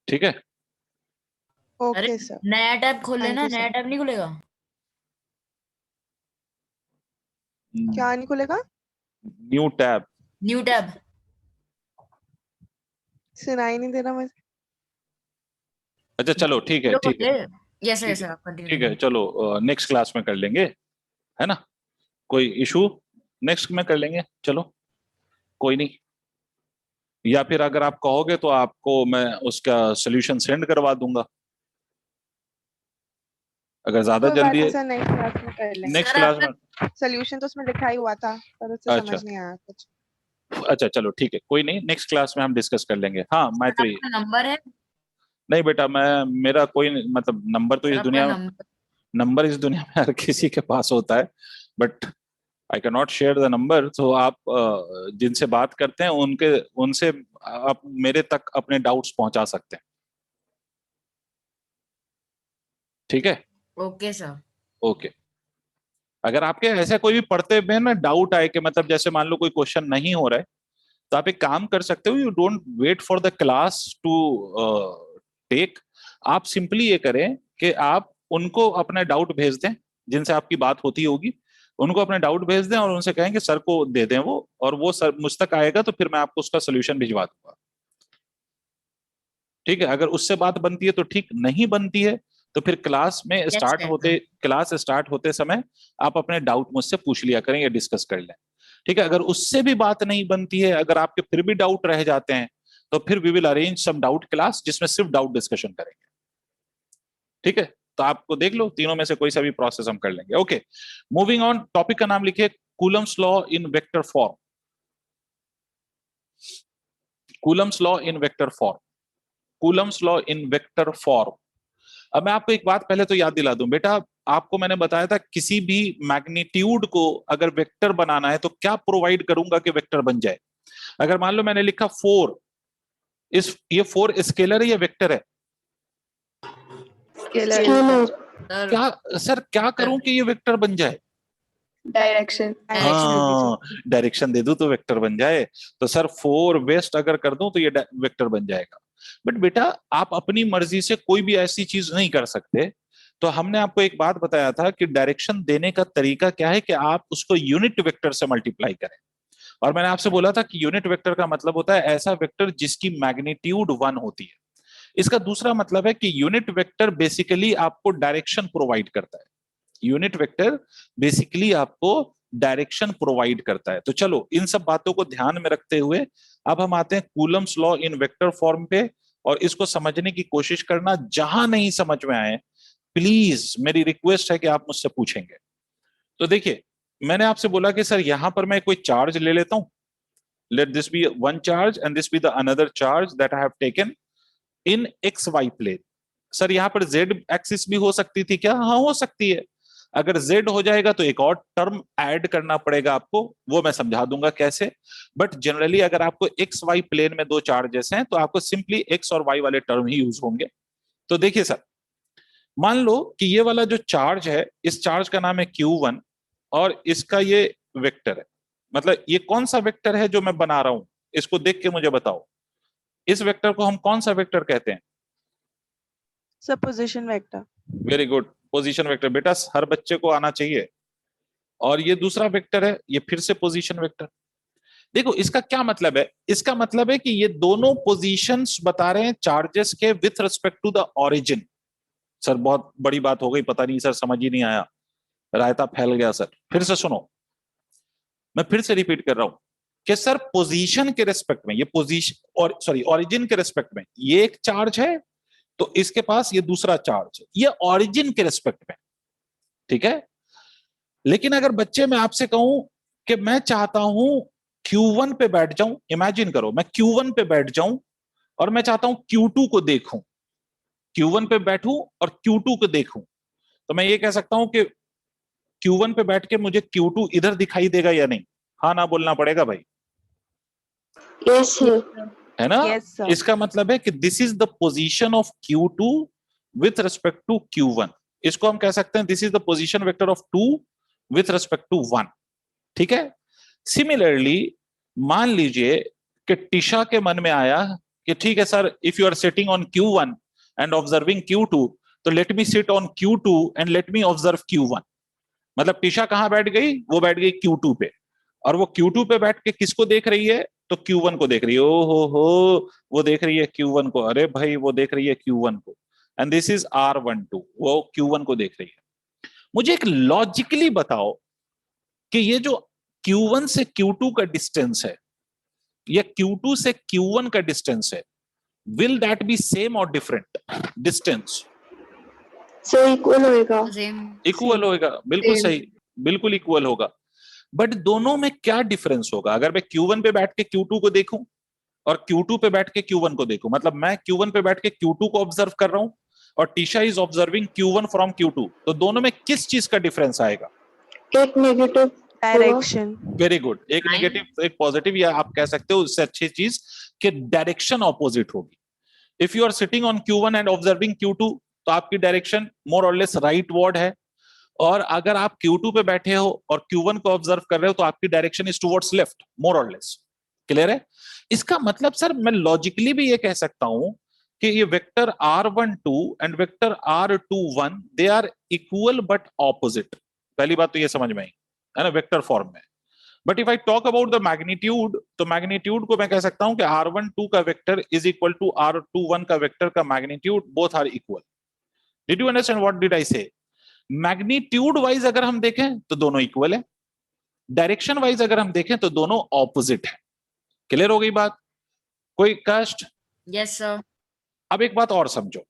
ठीक है? अरे ओके सर, नया टैब खोल थैंक लेना, यू नया सर। टैब नहीं खुलेगा? क्या नहीं खुलेगा? New tab. New tab. सुनाई नहीं दे रहा मुझे। अच्छा चलो, ठीक है, खोलो ठीक है, खोले। यस ठीक यस, है, आप ठीक है, कंटिन्यू। चलो नेक्स्ट क्लास में कर लेंगे, है ना? कोई इशू? नेक्स्ट में कर लेंगे, चलो, कोई नहीं। या फिर अगर आप कहोगे तो आपको मैं उसका सोल्यूशन सेंड करवा दूंगा, अगर ज्यादा कोई बात जल्दी नहीं है। सर, नेक्स्ट क्लास में कर लेंगे। नेक्स्ट सर क्लास आपका में। सोल्यूशन तो उसमें लिखा ही हुआ था, पर उससे अच्छा, समझ नहीं आया कुछ। अच्छा चलो ठीक है, कोई नहीं, नेक्स्ट क्लास में हम डिस्कस कर लेंगे। हाँ सर मैत्री। आपका नंबर है? नहीं बेटा, मैं, मेरा कोई मतलब नंबर तो सर इस आपका दुनिया में, नंबर। नंबर इस दुनिया में हर किसी के पास होता है, but I can not share the number. तो आप जिनसे बात करते हैं उनके, उनसे आप मेरे तक अपने डाउट्स पहुंचा सकते हैं। ठीक है? Okay sir. ओके। अगर आपके ऐसे कोई भी पढ़ते हुए ना डाउट आए कि मतलब जैसे मान लो कोई क्वेश्चन नहीं हो रहा है, तो आप एक काम कर सकते हो, you don't wait for the class to take. आप सिंपली ये करें कि आप उनको अपना डाउट भेज दें, जिनसे आपकी बात होती होगी, उनको अपने डाउट भेज दें और उनसे कहें कि सर को दे दें वो, और वो सर मुझ तक आएगा तो फिर मैं आपको उसका सोल्यूशन भिजवा दूंगा। ठीक है? अगर उससे बात बनती है तो ठीक, नहीं बनती है तो फिर यस सर। क्लास स्टार्ट होते समय आप अपने डाउट मुझसे पूछ लिया करें या डिस्कस कर लें। ठीक है? अगर उससे भी बात नहीं बनती है, अगर आपके फिर भी डाउट रह जाते हैं, तो फिर we will arrange some doubt class जिसमें सिर्फ डाउट डिस्कशन करेंगे। ठीक है? तो आपको देख लो, तीनों में से कोई सा भी प्रोसेस हम कर लेंगे। Okay, moving on. टॉपिक का नाम लिखिए, Coulomb's law in vector form. Coulomb's law in vector form. Coulomb's law in vector form. अब मैं आपको एक बात पहले तो याद दिला दूं बेटा, आपको मैंने बताया था किसी भी मैग्नीट्यूड को अगर वेक्टर बनाना है तो क्या प्रोवाइड करूंगा कि वेक्टर बन जाए। अगर मान लो मैंने लिखा 4, ये 4 स्केलर है या वेक्टर है? स्केलर। सर क्या सर, क्या करूं कि ये वेक्टर बन जाए? डायरेक्शन। डायरेक्शन दे दीजिए। हाँ, डायरेक्शन दे दूं तो वेक्टर बन जाए। तो सर 4 वेस्ट अगर कर दूं तो ये वेक्टर बन जाएगा। बट बेटा, आप अपनी मर्जी से कोई भी ऐसी चीज नहीं कर सकते। तो हमने आपको एक बात बताया था कि डायरेक्शन देने का तरीका क्या है कि आप उसको यूनिट वेक्टर से मल्टीप्लाई करें। और मैंने आपसे बोला था कि यूनिट वेक्टर का मतलब होता है ऐसा वेक्टर जिसकी मैग्नीट्यूड 1 होती है। इसका दूसरा मतलब है कि यूनिट वेक्टर बेसिकली आपको डायरेक्शन प्रोवाइड करता है। यूनिट वेक्टर बेसिकली आपको डायरेक्शन प्रोवाइड करता है। तो चलो, इन सब बातों को ध्यान में रखते हुए अब हम आते हैं Coulomb's law in vector form पे, और इसको समझने की कोशिश करना। जहां नहीं समझ में आए, प्लीज मेरी रिक्वेस्ट है कि आप मुझसे पूछेंगे। तो देखिए, मैंने आपसे बोला कि सर यहां पर मैं कोई चार्ज ले लेता हूं, let this be one charge and this be the another charge that I have taken in x y plane. Sir यहां पर जेड एक्सिस भी हो सकती थी क्या? हाँ, हो सकती है। अगर z हो जाएगा तो एक और टर्म ऐड करना पड़ेगा आपको, वो मैं समझा दूंगा कैसे। बट जनरली अगर आपको एक्स वाई प्लेन में दो चार्जेस हैं तो आपको सिंपली एक्स और वाई वाले टर्म ही यूज होंगे। तो देखिए सर, मान लो कि ये वाला जो चार्ज है, इस चार्ज का नाम है Q1 और इसका ये वेक्टर है। मतलब ये कौन सा वेक्टर है जो मैं बना रहा हूं, इसको देख के मुझे बताओ, इस वेक्टर को हम कौन सा वेक्टर कहते हैं? Sir position vector. Very good, position vector. बेटा हर बच्चे को आना चाहिए। और ये दूसरा वेक्टर है, ये फिर से पोजीशन वेक्टर। देखो इसका क्या मतलब है, इसका मतलब है कि ये दोनों पोजीशंस बता रहे हैं चार्जेस के with respect to the origin. Sir बहुत बड़ी बात हो गई, पता नहीं सर, समझ ही नहीं आया, रायता फैल गया सर। फिर से सुनो, मैं फिर से रिपीट कर रहा हूं कि सर पोजीशन के रिस्पेक्ट में ये पोजीशन और सॉरी ऑरिजिन के रिस्पेक्ट में ये एक चार्ज है, तो इसके पास ये दूसरा चार्ज है, ये ऑरिजिन के रिस्पेक्ट में, ठीक है। लेकिन अगर बच्चे मैं आपसे कहूं कि मैं चाहता हूं Q1 पे बैठ जाऊं, इमेजिन करो मैं Q1 पे बैठ जाऊं और मैं चाहता हूं Q2 को देखूं, Q1 पे बैठूं और Q2 को देखूं, तो मैं ये कह सकता हूं कि Q1 पे बैठ के मुझे Q2 इधर दिखाई देगा या नहीं? हाँ ना बोलना पड़ेगा भाई, यस सर। है ना। Yes, sir. इसका मतलब है कि this is the position of Q2 with respect to Q1। इसको हम कह सकते हैं this is the position vector of 2 with respect to 1, ठीक है। सिमिलरली मान लीजिए कि टिशा के मन में आया कि ठीक है sir, if you are sitting on Q1 and observing Q2, तो let me sit on Q2 and let me observe Q1। मतलब टिशा कहां बैठ गई? वो बैठ गई Q2 पे, और वो Q2 पे बैठ के किसको देख रही है? तो Q1 को देख रही है। ओ हो, वो देख रही है Q1 को, अरे भाई वो देख रही है Q1 को, एंड दिस इज R12, वो Q1 को देख रही है। मुझे एक लॉजिकली बताओ कि ये जो Q1 से Q2 का डिस्टेंस है या Q2 से Q1 का डिस्टेंस है, विल दैट बी सेम और डिफरेंट डिस्टेंस? सर इक्वल होएगा। सेम। इक्वल होगा, बिल्कुल Same. सही, बिल्कुल इक्वल होगा। बट दोनों में क्या डिफरेंस होगा? अगर मैं Q1 पे बैठ के Q2 को देखूं और Q2 पे बैठ के Q1 को देखूं, मतलब मैं Q1 पे बैठ के Q2 को ऑब्जर्व कर रहा हूं और Trisha is observing Q1 from Q2, तो दोनों में किस चीज का डिफरेंस आएगा? एक नेगेटिव Direction. वेरी गुड, एक Time. नेगेटिव एक पॉजिटिव, या आप कह सकते हो उससे अच्छी चीज कि डायरेक्शन ऑपोजिट होगी। If you are sitting on Q1 and observing Q2, तो आपकी डायरेक्शन मोर और लेस राइट वर्ड है, और अगर आप Q2 पे बैठे हो और Q1 को ऑब्जर्व कर रहे हो तो आपकी डायरेक्शन इज टुवर्ड्स लेफ्ट, मोर और लेस। क्लियर है? इसका मतलब सर मैं लॉजिकली भी ये कह सकता हूं कि ये vector R12 and vector R21 they are equal but opposite. पहली बात तो ये समझ में आई, है ना, वेक्टर फॉर्म में। But if I talk about the magnitude, तो मैग्नीट्यूड को मैं कह सकता हूं कि R12 का vector is equal to R21 का वेक्टर का magnitude, both are equal. Did you understand what did I say? Magnitude wise अगर हम देखें तो दोनों इक्वल है, डायरेक्शन वाइज अगर हम देखें तो दोनों ऑपोजिट है। क्लियर हो गई बात? कोई कष्ट? Yes sir. अब एक बात और समझो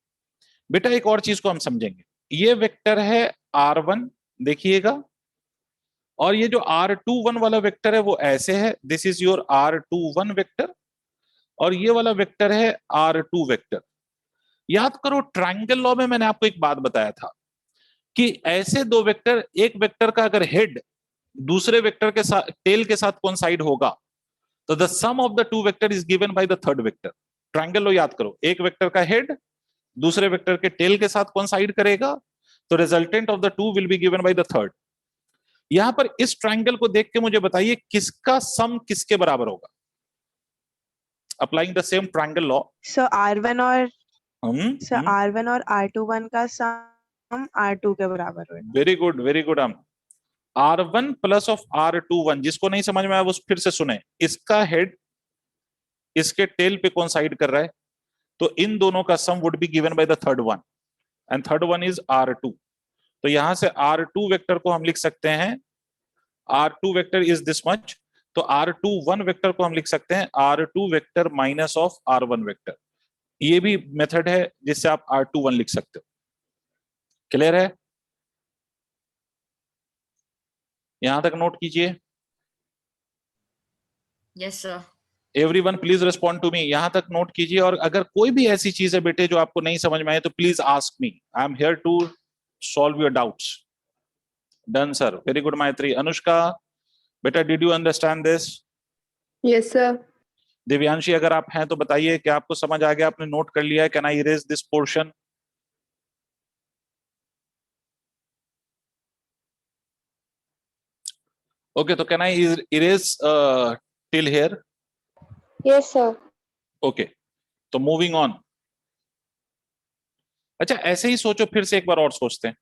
बेटा, एक और चीज को हम समझेंगे। ये वेक्टर है R1, देखिएगा, और ये जो R21 वाला वेक्टर है वो ऐसे है, this is your R21 vector, और ये वाला वेक्टर है R2 वेक्टर। याद करो ट्रायंगल लॉ में मैंने आपको एक बात बताया था कि ऐसे दो वेक्टर, एक वेक्टर का अगर हेड दूसरे वेक्टर के साथ टेल के साथ कोइंसाइड होगा तो the sum of the two vector is given by the third vector. Triangle लो याद करो, एक वेक्टर का हेड दूसरे वेक्टर के टेल के साथ कोइंसाइड करेगा तो resultant of the two will be given by the third. यहां पर इस ट्रायंगल को देख के मुझे बताइए किसका सम किसके बराबर होगा? Applying the same triangle law. So R1 और R21 का सम R2 के बराबर होगा। Very good, very good. हम R1 प्लस ऑफ R21, जिसको नहीं समझ में आया वो फिर से सुने, इसका हेड इसके टेल पे कोइंसाइड कर रहा है, तो इन दोनों का sum would be given by the third one, and third one is R2। तो यहां से R2 वेक्टर को हम लिख सकते हैं, R2 vector is this much, तो R21 वेक्टर को हम लिख सकते हैं R2 vector minus of R1 vector. ये भी मेथड है जिससे आप R21 लिख सकते हो। क्लियर है? यहां तक नोट कीजिए। Yes sir. Everyone please respond to me, यहां तक नोट कीजिए। और अगर कोई भी ऐसी चीज है बेटे जो आपको नहीं समझ में आए तो please ask me, I am here to solve your doubts. Done sir, very good Maitri. Anushka बेटा, did you understand this? Yes sir. Divyanshi अगर आप हैं तो बताइए क्या आपको समझ आ गया, आपने नोट कर लिया है? Can I erase this portion? Okay, तो can I erase till here? Yes sir. Okay, तो मूविंग ऑन। अच्छा, ऐसे ही सोचो, फिर से एक बार और सोचते हैं,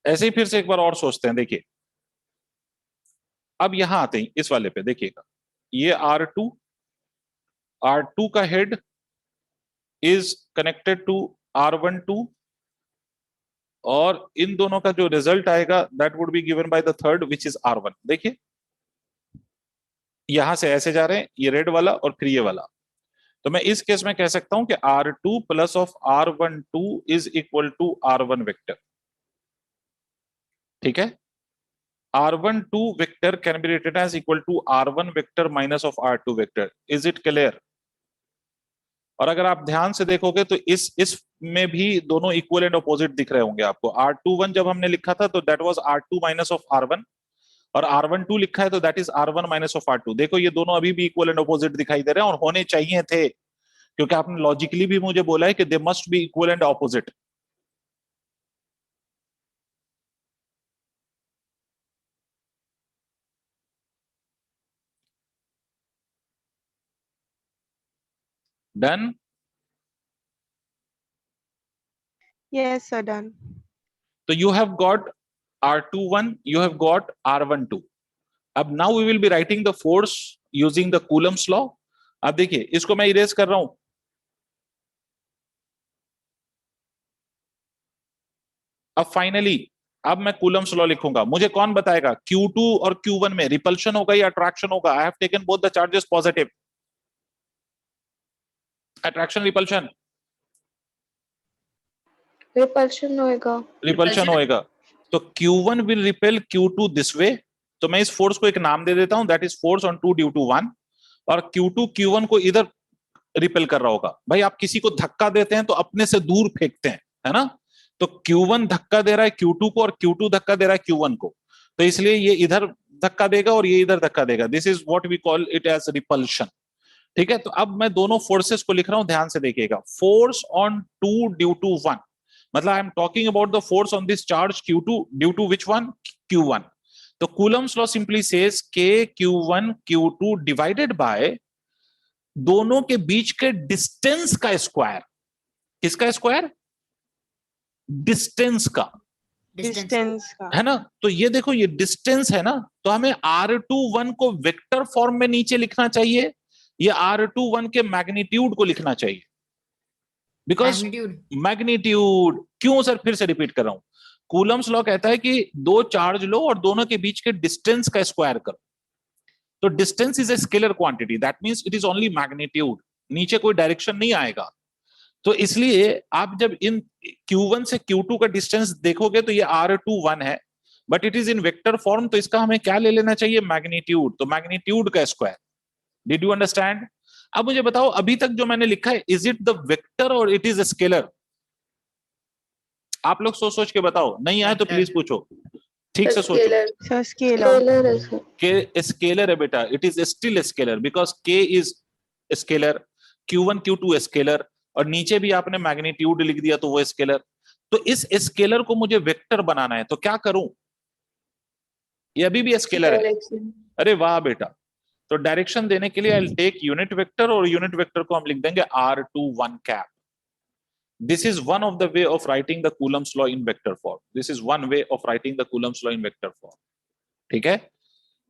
ऐसे ही फिर से एक बार और सोचते हैं। देखिए, अब यहां आते हैं इस वाले पे, देखिएगा ये R2 का head is connected to R12, और इन दोनों का जो रिजल्ट आएगा that would be given by the third which is R1। देखिए यहां से ऐसे जा रहे हैं, ये रेड वाला और फिर ये वाला, तो मैं इस केस में कह सकता हूं कि R2 plus of R12 is equal to R1 vector. ठीक है, R12 vector can be written as equal to R1 vector minus of R2 vector. Is it clear? और अगर आप ध्यान से देखोगे तो इस में भी दोनों इक्वल एंड अपोजिट दिख रहे होंगे आपको। R21 जब हमने लिखा था तो that was R2 minus of R1, और R12 लिखा है तो that is R1 minus of R2। देखो ये दोनों अभी भी इक्वल एंड अपोजिट दिखाई दे रहे हैं, और होने चाहिए थे, क्योंकि आपने लॉजिकली भी मुझे बोला है कि they must be equal and opposite. Done? Yes, sir, done. तो you have got R21, you have got R12। अब now we will be writing the force using the Coulomb's law. अब देखिए इसको मैं इरेज कर रहा हूं। अब फाइनली अब मैं कूलम्स लॉ लिखूंगा। मुझे कौन बताएगा Q2 और Q1 में रिपल्शन होगा या अट्रैक्शन होगा? आई have taken both the charges positive. Attraction repulsion? Repulsion होएगा। रिपल्शन होएगा। तो Q1 will repel Q2 this way. तो मैं इस फोर्स को एक नाम दे देता हूं, that is force on 2 due to 1। और Q2 Q1 को इधर रिपेल कर रहा होगा। भाई आप किसी को धक्का देते हैं तो अपने से दूर फेंकते हैं, है ना? तो Q1 धक्का दे रहा है Q2 को, और Q2 धक्का दे रहा है Q1 को, तो इसलिए ये इधर धक्का देगा और ये इधर धक्का देगा। This is what we call it as repulsion. ठीक है, तो अब मैं दोनों फोर्सेस को लिख रहा हूं, ध्यान से देखिएगा। फोर्स ऑन 2 ड्यू टू 1, मतलब I am talking about the force on this charge Q2 due to which one? Q1। तो Coulomb's law simply says K Q1 Q2 divided by दोनों के बीच के डिस्टेंस का स्क्वायर। किसका स्क्वायर? डिस्टेंस का, Distance का. है ना? तो ये देखो ये डिस्टेंस है ना, तो हमें R21 को वेक्टर फॉर्म में नीचे लिखना चाहिए, या R21 के मैग्नीट्यूड को लिखना चाहिए? Because magnitude. क्यों सर? फिर से रिपीट कर रहा हूं। कूलम्स लॉ कहता है कि दो चार्ज लो और दोनों के बीच के डिस्टेंस का स्क्वायर करो। तो distance is a scalar quantity, that means it is only magnitude, नीचे कोई डायरेक्शन नहीं आएगा। तो इसलिए आप जब इन Q1 से Q2 का डिस्टेंस देखोगे तो ये R21 है, but it is in vector form, तो इसका हमें क्या ले लेना चाहिए? मैग्नीट्यूड। तो मैग्नीट्यूड का स्क्वायर। Did you understand? अब मुझे बताओ अभी तक जो मैंने लिखा है, इज इट द वेक्टर और इट इज ए स्केलर? आप लोग सोच सोच के बताओ, नहीं आए तो प्लीज पूछो, ठीक से सोचो। Sir, scalar. के स्केलर है बेटा, it is still scalar because K is scalar, Q1 Q2 scalar, और नीचे भी आपने मैग्नीट्यूड लिख दिया तो वो स्केलर। तो इस स्केलर को मुझे वेक्टर बनाना है, तो क्या करूं? ये अभी भी स्केलर है। अरे वाह बेटा, तो डायरेक्शन देने के लिए I will take unit vector, और यूनिट वेक्टर को हम लिख देंगे R21 cap. This is one of the way of writing the Coulomb's law in vector form. This is one way of writing the Coulomb's law in vector form. ठीक है,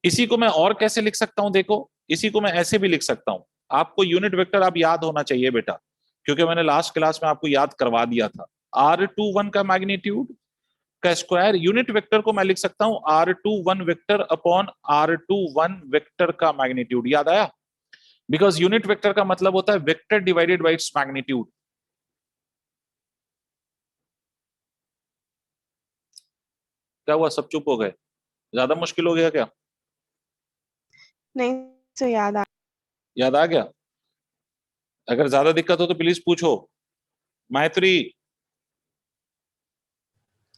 इसी को मैं और कैसे लिख सकता हूं? देखो, इसी को मैं ऐसे भी लिख सकता हूं। आपको यूनिट वेक्टर आप याद होना चाहिए बेटा, क्योंकि मैंने लास्ट क्लास में आपको याद करवा दिया था। R21 का मैग्नीट्यूड का स्क्वायर, यूनिट वेक्टर को मैं लिख सकता हूं R21 vector upon R21 vector का मैग्नीट्यूड। याद आया? बिकॉज यूनिट वेक्टर का मतलब होता है vector divided by its magnitude. क्या हुआ, सब चुप हो गए? ज्यादा मुश्किल हो गया क्या? नहीं, सर याद आ गया? अगर ज्यादा दिक्कत हो तो प्लीज पूछो। मैत्री,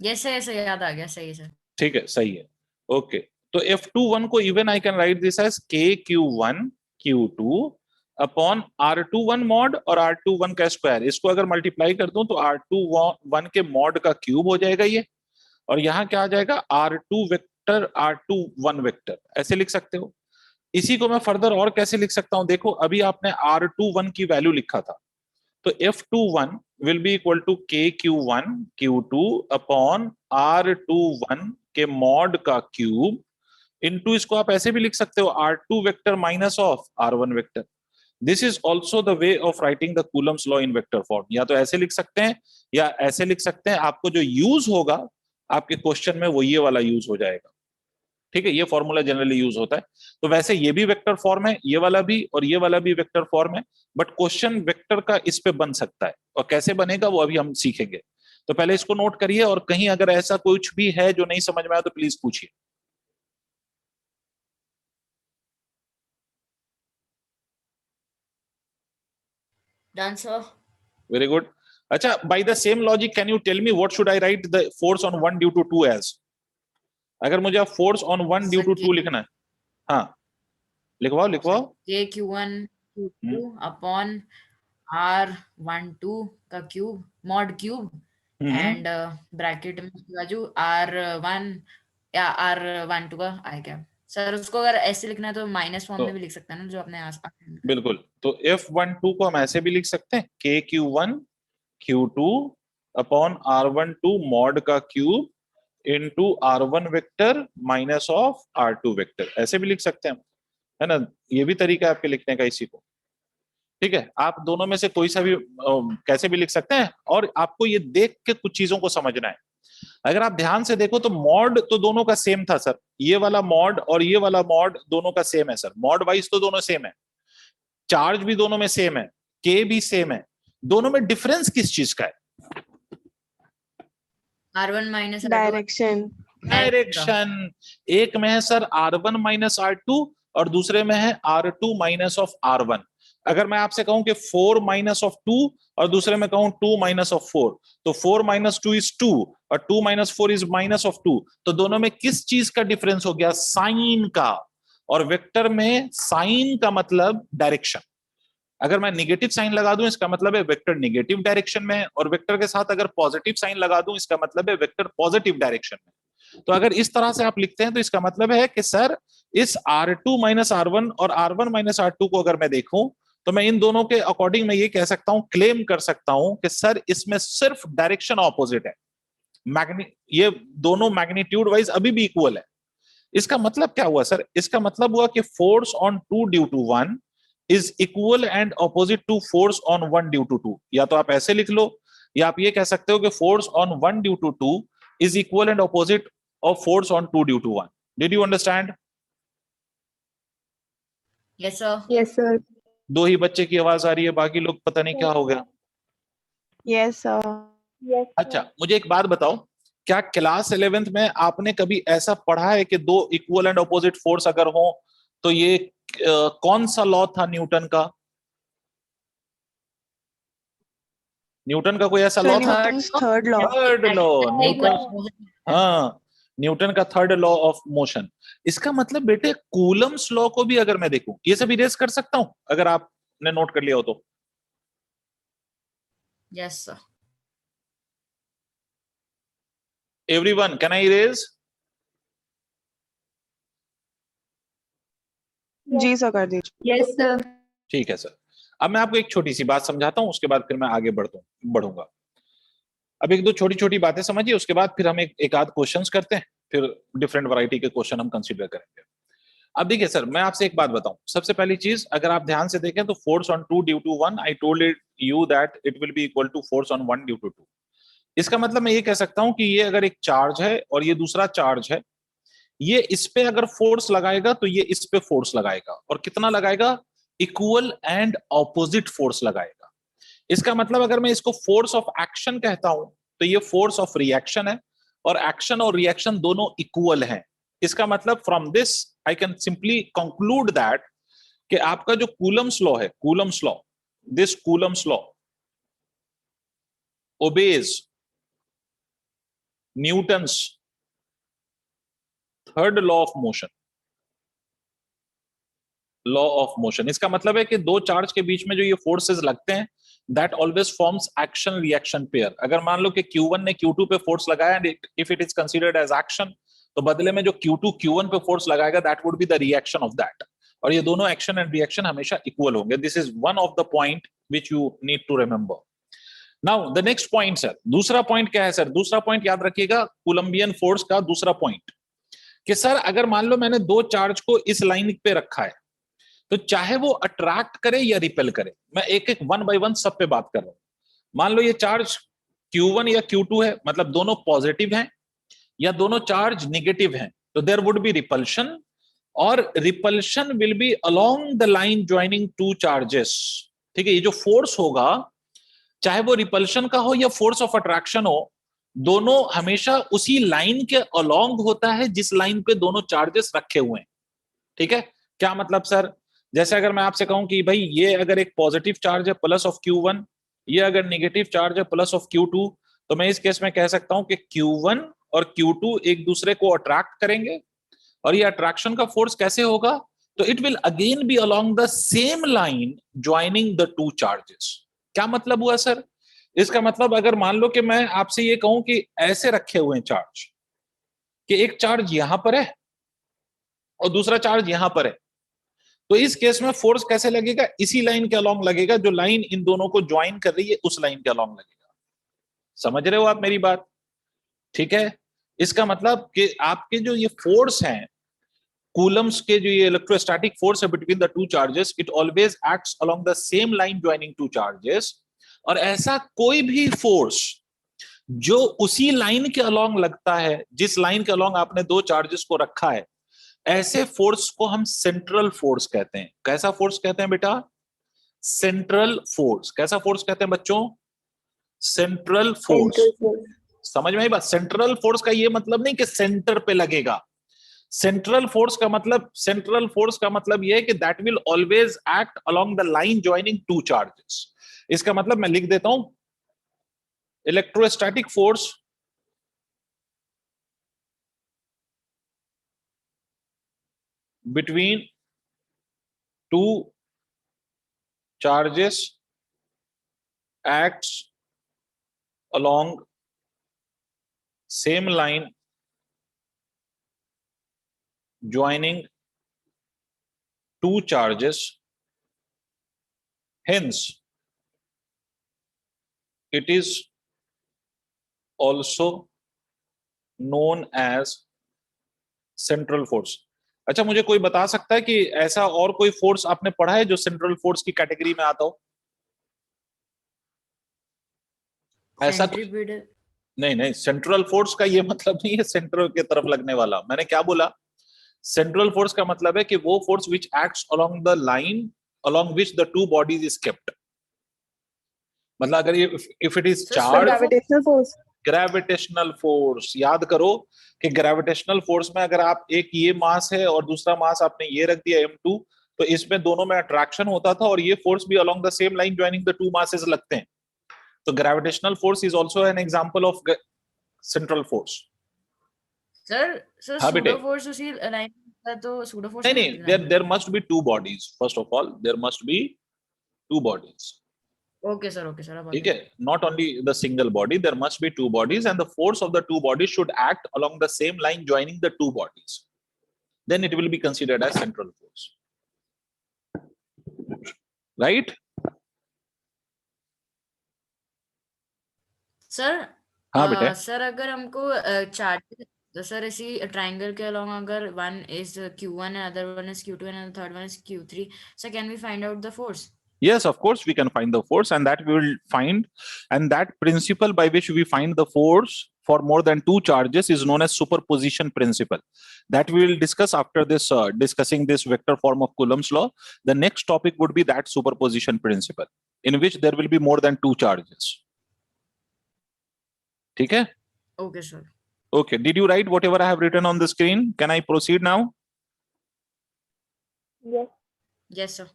यस ऐसे याद आ गया, सही सर। ठीक है, सही है। ओके, तो F21 को even I can write this as KQ1 Q2 upon R21 mod और R21 का स्क्वायर। इसको अगर मल्टीप्लाई कर दूं तो R21 के मॉड का क्यूब हो जाएगा ये, और यहाँ क्या आ जाएगा, R2 वेक्टर R21 वेक्टर, ऐसे लिख सकते हो। इसी को मैं फर्दर और कैसे लिख सकता हूं, देखो अभी आपने R21 की वैल्यू लिखा था, तो F21 will be equal to KQ1 Q2 upon R21 के मॉड का क्यूब इनटू, इसको आप ऐसे भी लिख सकते हो R2 vector minus of R1 vector. This is also the way of writing the Coulomb's law in vector form. या तो ऐसे लिख सकते हैं या ऐसे लिख सकते हैं, आपको जो यूज होगा आपके क्वेश्चन में वो ये वाला यूज हो जाएगा। ठीक है, ये फॉर्मूला जनरली यूज होता है। तो वैसे ये भी वेक्टर फॉर्म है, ये वाला भी और ये वाला भी वेक्टर फॉर्म है, बट क्वेश्चन वेक्टर का इस पे बन सकता है, और कैसे बनेगा वो अभी हम सीखेंगे। तो पहले इसको नोट करिए, और कहीं अगर ऐसा कुछ भी है जो नहीं समझ में आया तो प्लीज पूछिए। Done sir. Very good. अच्छा, by the same logic can you tell me what should I write the force on 1 due to 2 as? अगर मुझे आप फोर्स ऑन 1 ड्यू टू 2 लिखना है, हाँ लिखवाओ लिखवाओ। KQ1 Q2 अपॉन R12 का cube mod cube and bracket में उसकी बाजू R1 या R12 का आई कैप। सर उसको अगर ऐसे लिखना है तो माइनस फॉर्म तो में भी लिख सकते हैं ना, जो अपने आस बिल्कुल, तो F12 को हम ऐसे भी लिख सकते हैं KQ1 Q2 upon R12 mod का cube into R1 vector minus of R2 vector, ऐसे भी लिख सकते हैं, है ना। ये भी तरीका है आपके लिखने का इसी को। ठीक है, आप दोनों में से कोई सा भी कैसे भी लिख सकते हैं, और आपको ये देख के कुछ चीजों को समझना है। अगर आप ध्यान से देखो तो मॉड तो दोनों का सेम था सर, ये वाला मॉड और ये वाला मॉड दोनों का सेम है सर, मॉड वाइज तो दोनों सेम है, चार्ज भी दोनों में सेम है, के भी सेम है, दोनों में डिफरेंस किस चीज का है? R1 minus direction. डायरेक्शन। एक में है सर R1 माइनस R2 और दूसरे में है R2 माइनस ऑफ R1। अगर मैं आपसे कहूं कि 4 माइनस ऑफ 2 और दूसरे में कहूं 2 माइनस ऑफ 4, तो 4 माइनस 2 इज 2 और 2 माइनस 4 इज माइनस ऑफ 2, तो दोनों में किस चीज का डिफरेंस हो गया? साइन का। और वेक्टर में साइन का मतलब डायरेक्शन। अगर मैं निगेटिव साइन लगा दूं इसका मतलब है वेक्टर निगेटिव डायरेक्शन में है, और वेक्टर के साथ अगर पॉजिटिव साइन लगा दूं इसका मतलब है वेक्टर पॉजिटिव डायरेक्शन में। तो अगर इस तरह से आप लिखते हैं तो इसका मतलब है कि सर इस R2 माइनस R1 और R1 माइनस R2 को अगर मैं देखूं तो मैं इन दोनों के अकॉर्डिंग मैं ये कह सकता हूं, क्लेम कर सकता हूं कि सर इसमें सिर्फ डायरेक्शन ऑपोजिट है, ये दोनों मैग्नीट्यूड वाइज अभी भी इक्वल है। इसका मतलब क्या हुआ सर? इसका मतलब हुआ कि force on 2 due to 1 is equal and opposite to force on 1 due to 2। या तो आप ऐसे लिख लो, या आप ये कह सकते हो कि force on 1 due to 2 is equal and opposite of force on 2 due to 1। Did you understand? Yes sir. Yes sir. दो ही बच्चे की आवाज आ रही है, बाकी लोग पता नहीं क्या हो गया। Yes sir. अच्छा, मुझे एक बात बताओ, क्या क्लास 11th में आपने कभी ऐसा पढ़ा है कि दो इक्वल एंड ऑपोजिट फोर्स अगर हो तो ये कौन सा लॉ था न्यूटन का? न्यूटन का कोई ऐसा लॉ था? Third law. Third law, Newton. हाँ, न्यूटन का थर्ड लॉ ऑफ मोशन। इसका मतलब बेटे कूलम्स लॉ को भी अगर मैं देखूं, ये सब इरेज कर सकता हूं अगर आपने नोट कर लिया हो तो। Yes sir. Everyone, can I erase? जी सर, कर दीजिए। Yes sir. ठीक है सर। अब मैं आपको एक छोटी सी बात समझाता हूं, उसके बाद फिर मैं आगे बढ़ूंगा। अब एक दो छोटी छोटी बातें समझिए, उसके बाद फिर हम एक आध क्वेश्चंस करते हैं, फिर डिफरेंट वैरायटी के क्वेश्चन हम कंसीडर करेंगे। अब देखिए सर, मैं आपसे एक बात बताऊं। सबसे पहली चीज, अगर आप ध्यान से देखें तो force on 2 due to 1, I told you that it will be equal to force on 1 due to 2। इसका मतलब मैं ये कह सकता हूं कि ये अगर एक चार्ज है और ये दूसरा चार्ज है, ये इस पे अगर फोर्स लगाएगा तो ये इस पे फोर्स लगाएगा, और कितना लगाएगा? इक्वल एंड ऑपोजिट फोर्स लगाएगा। इसका मतलब अगर मैं इसको फोर्स ऑफ एक्शन कहता हूं तो ये फोर्स ऑफ रिएक्शन है, और एक्शन और रिएक्शन दोनों इक्वल हैं। इसका मतलब from this I can simply conclude that कि आपका जो कूलम्स लॉ है, Coulomb's law, this Coulomb's law obeys Newton's third law of motion, law of motion. इसका मतलब है कि दो चार्ज के बीच में जो ये फोर्सेस लगते हैं, that always forms action reaction pair. अगर मान लो कि Q1 ने Q2 पे फोर्स लगाया and if it is considered as action, तो बदले में जो Q2 Q1 पे फोर्स लगाएगा, that would be the reaction of that. और ये दोनों एक्शन एंड रिएक्शन हमेशा इक्वल होंगे। This is one of the point which you need to remember. Now the next point sir, दूसरा पॉइंट क्या है सर? दूसरा पॉइंट याद रखिएगा, कूलम्बियन फोर्स का दूसरा पॉइंट, कि सर अगर मान लो मैंने दो चार्ज को इस लाइन पे रखा है, तो चाहे वो अट्रैक्ट करे या रिपेल करे, मैं एक एक वन बाय वन सब पे बात कर रहा हूं। मान लो ये चार्ज Q1 या Q2 है, मतलब दोनों पॉजिटिव हैं या दोनों चार्ज निगेटिव हैं, तो देयर वुड बी रिपल्शन, और repulsion will be along the line joining two charges. ठीक है, ये जो फोर्स होगा, चाहे वो रिपल्शन का हो या फोर्स ऑफ अट्रैक्शन हो, दोनों हमेशा उसी लाइन के अलोंग होता है जिस लाइन पे दोनों चार्जेस रखे हुए हैं। ठीक है, क्या मतलब सर? जैसे अगर मैं आपसे कहूं कि भाई ये अगर एक पॉजिटिव चार्ज है प्लस ऑफ Q1, ये अगर नेगेटिव चार्ज है प्लस ऑफ Q2, तो मैं इस केस में कह सकता हूं कि Q1 और Q2 एक दूसरे को अट्रैक्ट करेंगे, और ये अट्रैक्शन का फोर्स कैसे होगा? तो it will again be along the same line joining the two charges. क्या मतलब हुआ सर? इसका मतलब अगर मान लो कि मैं आपसे ये कहूं कि ऐसे रखे हुए हैं चार्ज, कि एक चार्ज यहां पर है और दूसरा चार्ज यहां पर है, तो इस केस में फोर्स कैसे लगेगा? इसी लाइन के अलोंग लगेगा, जो लाइन इन दोनों को ज्वाइन कर रही है उस लाइन के अलोंग लगेगा। समझ रहे हो आप मेरी बात? ठीक है, इसका मतलब कि आपके जो ये फोर्स हैं, कूलम्स के जो ये इलेक्ट्रोस्टैटिक फोर्स है between the two charges, it always acts along the same line joining two charges. और ऐसा कोई भी फोर्स जो उसी लाइन के अलोंग लगता है जिस लाइन के अलोंग आपने दो चार्जेस को रखा है, ऐसे फोर्स को हम सेंट्रल फोर्स कहते हैं। कैसा फोर्स कहते हैं बेटा? Central force. कैसा फोर्स कहते हैं बच्चों? Central force. Central force. समझ में आई बात? सेंट्रल फोर्स का ये मतलब नहीं कि सेंटर पे लगेगा। सेंट्रल फोर्स का मतलब ये है कि that will always act along the line joining two charges. इसका मतलब मैं लिख देता हूं, electrostatic force between two charges acts along same line joining two charges, hence it is also known as central force। अच्छा, मुझे कोई बता सकता है कि ऐसा और कोई फोर्स आपने पढ़ा है जो सेंट्रल फोर्स की कैटेगरी में आता हो? ऐसा सेंट्रीपिटल। नहीं नहीं, सेंट्रल फोर्स का ये मतलब नहीं है सेंट्रल की तरफ लगने वाला। मैंने क्या बोला? सेंट्रल फोर्स का मतलब है कि वो force which acts along the line along which the two bodies is kept. मतलब अगर ये if it is So, charge, gravitational force. Gravitational force. याद करो कि ग्रेविटेशनल फोर्स में अगर आप एक ये मास है और दूसरा मास आपने ये रख दिया M2, तो इसमें दोनों में अट्रैक्शन होता था और ये फोर्स भी along the same line joining the to masses लगते हैं। तो gravitational force is also an example of central force. Sir हाँ बेटे। सूडो फोर्स उसी लाइन का, तो सूडो फोर्स नहीं नहीं नहीं, होती there line. There must be two bodies. First of all there must be two bodies. Okay sir, अब ठीक है, not only the single body, there must be two bodies and the force of the two bodies should act along the same line joining the two bodies, then it will be considered as central force, right? Sir हाँ बेटे। सर अगर हमको चार्ट, सर इसी ट्रायंगल के अलोंग अगर one is Q1 and other one is Q2 and the third one is Q3, so can we find out the force? Yes, of course we can find the force, and that we will find, and that principle by which we find the force for more than two charges is known as superposition principle. That we will discuss after this discussing this vector form of Coulomb's law. The next topic would be that superposition principle, in which there will be more than two charges. ठीक है? Okay sir. Okay, did you write whatever I have written on the screen? Can I proceed now? Yes. Yes sir.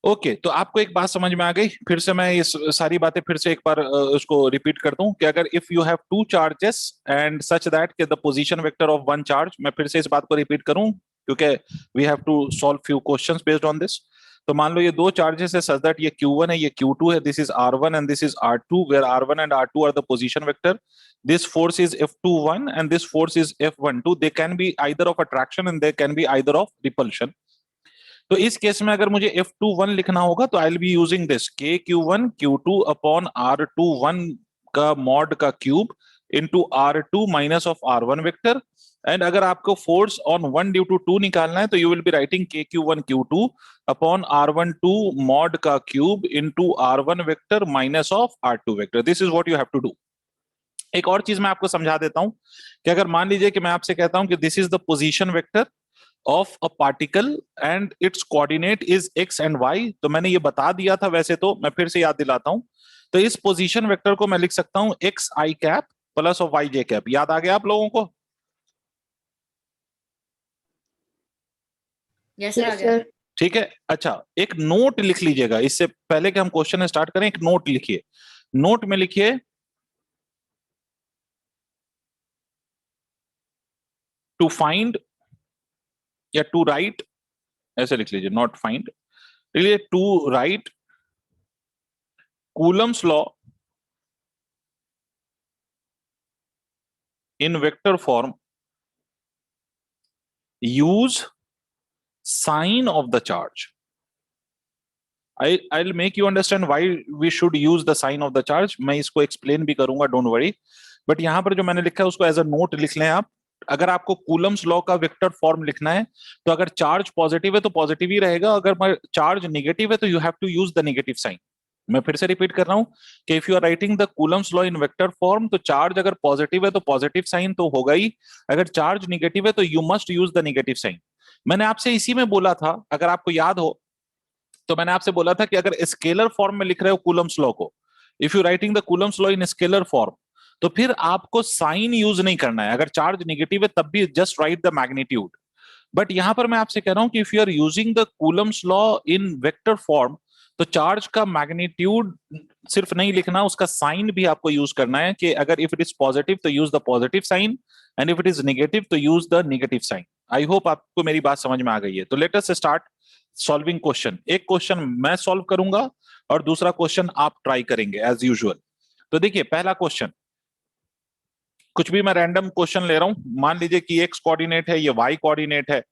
Okay तो आपको एक बात समझ में आ गई, फिर से मैं इस सारी बातें फिर से एक बार उसको रिपीट कर दूं कि अगर if you have two charges and such that कि the position vector of one charge, मैं फिर से इस बात को रिपीट करूं क्योंकि we have to solve few questions based on this. तो मान लो ये दो चार्जेस है सच दैट ये Q1 है ये Q2 है, this is R1 and this is R2 where R1 and R2 are the position vector, this force is F21 and this force is F12, they can be either of attraction and they can be either of repulsion। तो इस केस में अगर मुझे F21 लिखना होगा तो I will be using this KQ1 Q2 upon R21 का मॉड का cube into R2 minus of R1 vector. And अगर आपको फोर्स ऑन 1 ड्यू टू 2 निकालना है तो you will be writing KQ1 Q2 upon R12 mod का cube into R1 vector minus of R2 vector. This is what you have to do. एक और चीज मैं आपको समझा देता हूं कि अगर मान लीजिए कि मैं आपसे कहता हूं कि this is the position vector of a particle and it's coordinate is x and y, तो मैंने ये बता दिया था वैसे, तो मैं फिर से याद दिलाता हूं। तो इस पोजीशन वेक्टर को मैं लिख सकता हूं x i cap plus of y j cap. याद आ गया आप लोगों को? यस सर, आ यस गया। सर। ठीक है, अच्छा एक नोट लिख लीजिएगा इससे पहले कि हम क्वेश्चन स्टार्ट करें। एक नोट लिखिए, नोट में लिखिए टू फाइंड या टू राइट, ऐसे लिख लीजिए, नॉट फाइंड, चलिए to write Coulomb's law in vector form use sign of the charge। I'll make you understand why we should use the sign of the charge। मैं इसको explain भी करूंगा, don't worry। बट यहां पर जो मैंने लिखा है उसको एज अ नोट लिख लें आप। अगर आपको कूलम्स लॉ का वेक्टर फॉर्म लिखना है तो अगर चार्ज पॉजिटिव है तो पॉजिटिव ही रहेगा, अगर चार्ज नेगेटिव है तो you have to use the negative sign. मैं फिर से रिपीट कर रहा हूं कि if you are writing the Coulomb's law in vector form तो चार्ज अगर पॉजिटिव है तो पॉजिटिव साइन तो होगा ही, अगर चार्ज नेगेटिव है तो you must use the negative sign. मैंने आपसे इसी में बोला था, अगर आपको याद हो तो मैंने आपसे बोला था कि अगर स्केलर फॉर्म में लिख रहे हो कूलम्स लॉ को, if you writing the Coulomb's law in scalar form, तो फिर आपको साइन यूज नहीं करना है। अगर चार्ज नेगेटिव है तब भी just write the magnitude. But यहां पर मैं आपसे कह रहा हूं कि if you are using the Coulomb's law in vector form तो चार्ज का मैग्नीट्यूड सिर्फ नहीं लिखना, उसका साइन भी आपको यूज करना है कि अगर इफ इट इज पॉजिटिव तो use the positive sign and if it is negative तो use the negative sign. I hope आपको मेरी बात समझ में आ गई है। तो let us start solving question. एक क्वेश्चन मैं सॉल्व करूंगा और दूसरा क्वेश्चन आप ट्राई करेंगे एज यूजुअल। तो देखिए पहला क्वेश्चन, कुछ भी मैं रैंडम क्वेश्चन ले रहा हूं, मान लीजिए कि एक्स कोऑर्डिनेट है, ये वाई कोऑर्डिनेट है,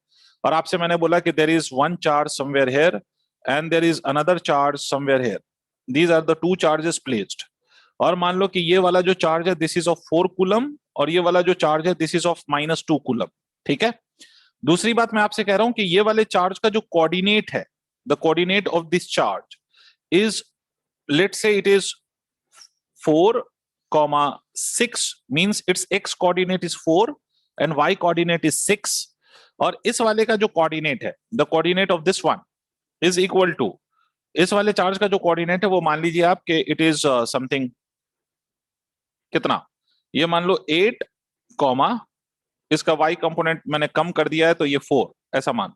और आपसे मैंने बोला कि there is one charge somewhere here and there is another charge somewhere here, these are the two charges placed. और मान लो कि ये वाला जो चार्ज है दिस इज ऑफ 4 कूलम और ये वाला जो चार्ज है दिस इज ऑफ -2 कूलम। ठीक है, दूसरी बात मैं आपसे कह रहा हूं कि ये वाले चार्ज का जो कोऑर्डिनेट है, the coordinate of this charge is, let's say it is 4,6, means its x coordinate is 4 and y coordinate is 6, और इस वाले का जो कोऑर्डिनेट है, the coordinate of this one is equal to, इस वाले चार्ज का जो कोऑर्डिनेट है वो मान लीजिए आप कि इट इज समथिंग कितना, ये मान लो 8, इसका y कंपोनेंट मैंने कम कर दिया है तो ये 4, ऐसा मान।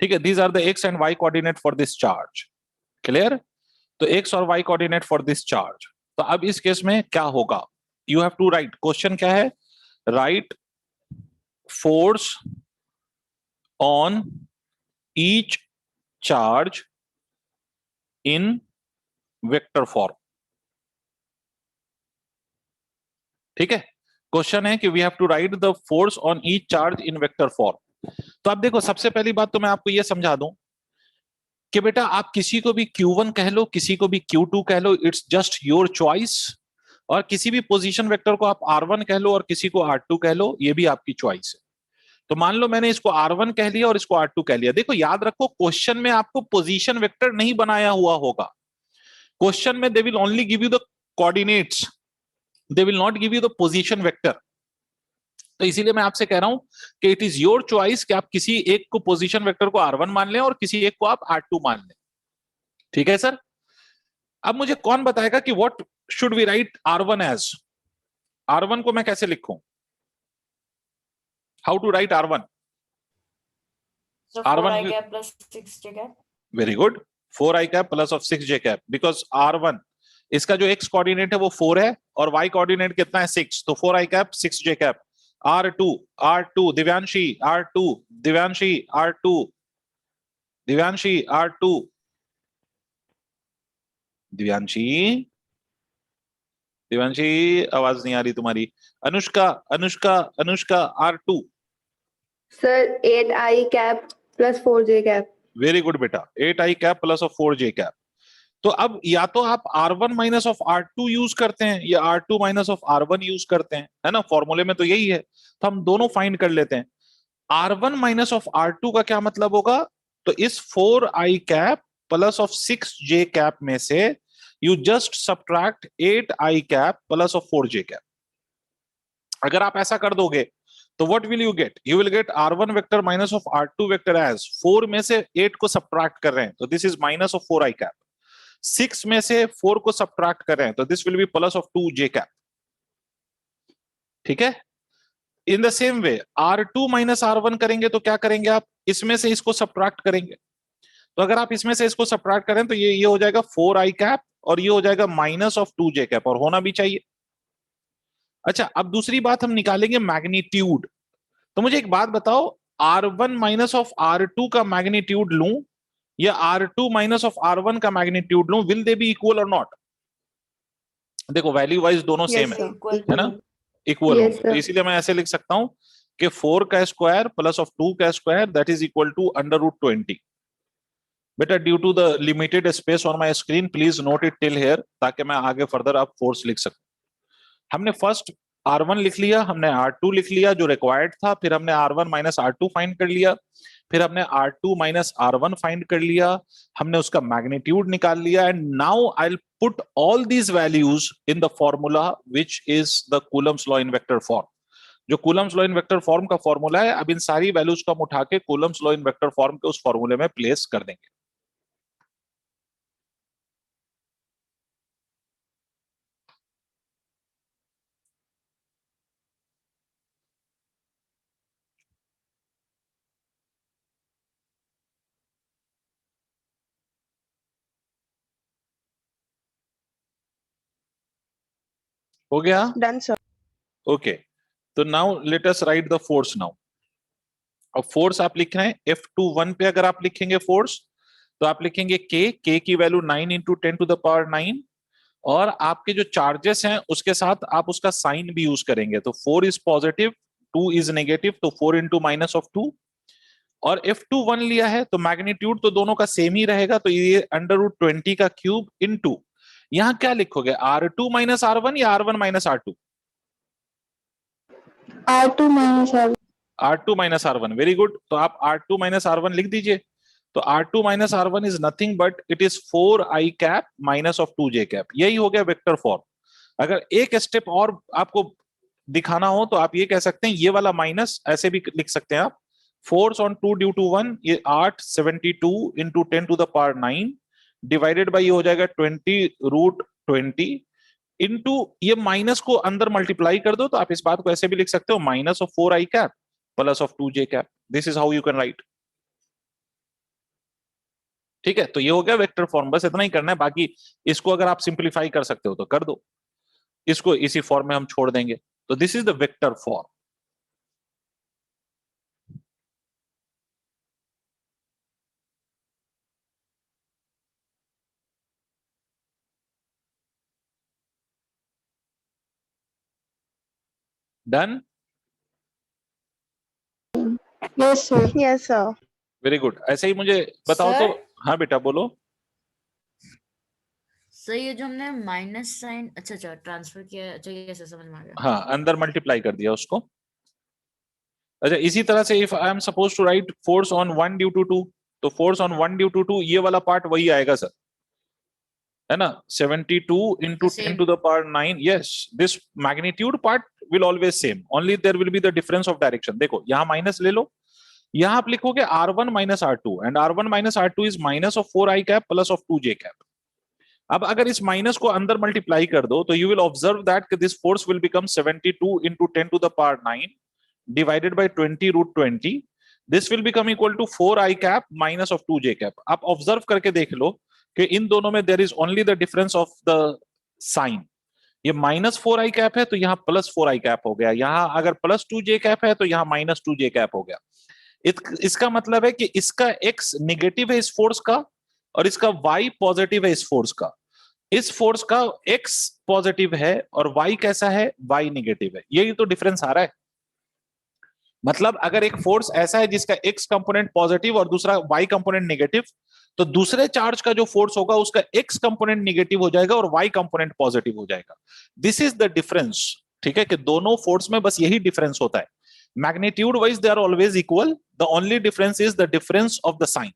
ठीक है, these are the x and y coordinate for this charge. Clear? तो x और y coordinate for this charge. तो अब इस केस में क्या होगा, you have to write, question क्या है, write force on each charge in vector form. ठीक है, क्वेश्चन है कि we have to write the force on each charge in vector form. तो अब देखो, सबसे पहली बात तो मैं आपको यह समझा दूं कि बेटा आप किसी को भी Q1 कह लो, किसी को भी Q2 कह लो, इट्स जस्ट योर चॉइस, और किसी भी पोजीशन वेक्टर को आप R1 कह लो और किसी को R2 कह लो, ये भी आपकी चॉइस है। तो मान लो मैंने इसको R1 कह लिया और इसको R2 कह लिया। देखो याद रखो, क्वेश्चन में आपको पोजीशन वेक्टर नहीं बनाया हुआ होगा, क्वेश्चन में they will only give you the coordinates, they will not give you the position vector. तो इसीलिए मैं आपसे कह रहा हूं कि इट इज योर चॉइस कि आप किसी एक को पोजीशन वेक्टर को R1 मान लें और किसी एक को आप R2 मान लें। ठीक है सर, अब मुझे कौन बताएगा कि what should we write R1 as, R1 को मैं कैसे लिखूं, how to write R1? So R1 4i cap plus 6j cap. Very good, 4i cap plus of 6j cap, because r1 इसका जो x कोऑर्डिनेट है वो 4 है और y कोऑर्डिनेट कितना है 6, तो 4i cap 6j cap। r2 Divyanshi, r2 Divyanshi, r2 Divyanshi, r2 Divyanshi, Divyanshi आवाज नहीं आ रही तुम्हारी। Anushka Anushka Anushka, r2। Sir 8i cap plus 4j cap। Very good बेटा, 8i cap plus of 4j cap। तो अब या तो आप r1 minus of r2 use करते हैं या r2 minus of r1 use करते हैं, है ना, फॉर्मूले में तो यही है, तो हम दोनों फाइंड कर लेते हैं। r1 माइनस ऑफ r2 का क्या मतलब होगा, तो इस 4i cap plus of 6j cap में से you just subtract 8i cap plus of 4j cap। अगर आप ऐसा कर दोगे तो what will you get, you will get r1 vector minus of r2 vector as 4 में से 8 को सब्ट्रैक्ट कर रहे हैं तो this is minus of 4i cap, 6 में से 4 को सब्ट्रैक्ट कर रहे हैं तो this will B plus of 2j cap। ठीक है, in the same way r2 minus r1 करेंगे तो क्या करेंगे आप, इसमें से इसको सब्ट्रैक्ट करेंगे, तो अगर आप इसमें से इसको सब्ट्रैक्ट करें तो ये हो जाएगा 4i cap और ये हो जाएगा माइनस ऑफ 2j cap, और होना भी चाहिए। अच्छा, अब दूसरी बात हम निकालेंगे मैग्नीट्यूड। तो मुझे एक बात बताओ, r1 माइनस ऑफ r2 का मैग्नीट्यूड लूं या r2 माइनस ऑफ r1 का मैग्नीट्यूड लूं, विल दे बी इक्वल और नॉट? देखो वैल्यू वाइज दोनों Yes, सेम sir. है ना, इक्वल Yes, होंगे, तो sir. इसीलिए मैं ऐसे लिख सकता हूं कि 4 का स्क्वायर प्लस ऑफ 2 का square that is equal to √20। बेटा due to the limited space on my screen please note it till here, ताकि मैं आगे फर्दर आप फोर्स लिख सकूं। हमने फर्स्ट r1 लिख लिया, हमने r2 लिख लिया जो रिक्वायर्ड था, फिर हमने r1 माइनस r2 फाइंड कर लिया, फिर हमने r2 माइनस r1 फाइंड कर लिया, हमने उसका मैग्नीट्यूड निकाल लिया, and now I will put all these values in the formula which is the Coulomb's law in vector form. जो Coulomb's law in vector form का फॉर्मूला है, अब इन सारी वैल्यूज को हम उठा के Coulomb's law in vector form के उस फॉर्मूले में प्लेस कर देंगे। हो गया? Done, sir. ओके, तो now let us write the force now. अब फोर्स आप लिख रहे हैं F21 पे, अगर आप लिखेंगे फोर्स तो आप लिखेंगे K की वैल्यू 9 × 10⁻⁹, और आपके जो चार्जेस हैं उसके साथ आप उसका साइन भी यूज करेंगे, तो 4 इज पॉजिटिव 2 इज नेगेटिव, तो 4 × माइनस ऑफ 2, और F21 लिया है तो मैग्नीट्यूड तो दोनों का सेम ही रहेगा, तो ये √20 का क्यूब इनटू, यहां क्या लिखोगे, r2 माइनस r1 या r1 minus r2? R2 minus R1। R2 minus r1, very good, तो आप R2 माइनस r1 लिख दीजिए। तो R2 minus r1 is nothing but it is 4i cap minus of 2j cap। यही हो गया वेक्टर फॉर्म। अगर एक स्टेप और आपको दिखाना हो तो आप ये कह सकते हैं, ये वाला माइनस ऐसे भी लिख सकते हैं आप, फोर्स ऑन 2 ड्यू टू 1, ये 872 × 10⁻⁹ डिवाइडेड बाय ये हो जाएगा 20√20 इनटू, ये माइनस को अंदर मल्टीप्लाई कर दो तो आप इस बात को ऐसे भी लिख सकते हो, minus of 4i cap plus of 2j cap। This is how you can write. ठीक है, तो ये हो गया वेक्टर फॉर्म, बस इतना ही करना है, बाकी इसको अगर आप सिंपलीफाई कर सकते हो तो कर दो, इसको इसी फॉर्म में हम छोड़ देंगे। तो this is the vector form. Done? Yes, sir। Yes, sir. Very good, ऐसे ही मुझे बताओ तो। Sir? हाँ बेटा बोलो। सर ये जो हमने माइनस साइन, अच्छा ट्रांसफर किया है, अच्छा ये ऐसे समझ में आ गया। हाँ, अंदर मल्टीप्लाई कर दिया उसको। अच्छा, इसी तरह से if I am suppose to write force on 1 due to 2, तो फोर्स ऑन 1 ड्यू टू 2, ये वाला पार्ट वही आएगा सर, है ना, 72 × 10⁻⁹। yes, this magnitude part will always same, only there will be the difference of direction। देखो यहाँ माइनस ले लो, यहाँ आप लिखोगे r1 minus r2, and r1 minus r2 is minus of 4i cap plus of 2j cap। अब अगर इस माइनस को अंदर मल्टीप्लाई कर दो तो you will observe that this force will become 72 × 10⁻⁹ divided by 20√20, this will become equal to 4i cap minus of 2j cap. आप ऑब्जर्व करके देख लो कि इन दोनों में there is only the difference of the sign. ये -4i कैप है तो यहाँ +4i कैप हो गया, यहाँ अगर +2j कैप है तो यहाँ -2j कैप हो गया। इसका मतलब है कि इसका x निगेटिव है इस फोर्स का और इसका y पॉजिटिव है इस फोर्स का। इस फोर्स का x पॉजिटिव है और y कैसा है, y निगेटिव है। यही तो डिफरेंस आ रहा है। मतलब अगर एक फोर्स ऐसा है जिसका x कंपोनेंट पॉजिटिव और दूसरा y कंपोनेंट नेगेटिव, तो दूसरे चार्ज का जो फोर्स होगा उसका x कंपोनेंट नेगेटिव हो जाएगा और y कंपोनेंट पॉजिटिव हो जाएगा। This is the difference. ठीक है, कि दोनों फोर्स में बस यही डिफरेंस होता है। Magnitude wise they are always equal, the only difference is the difference of the sign.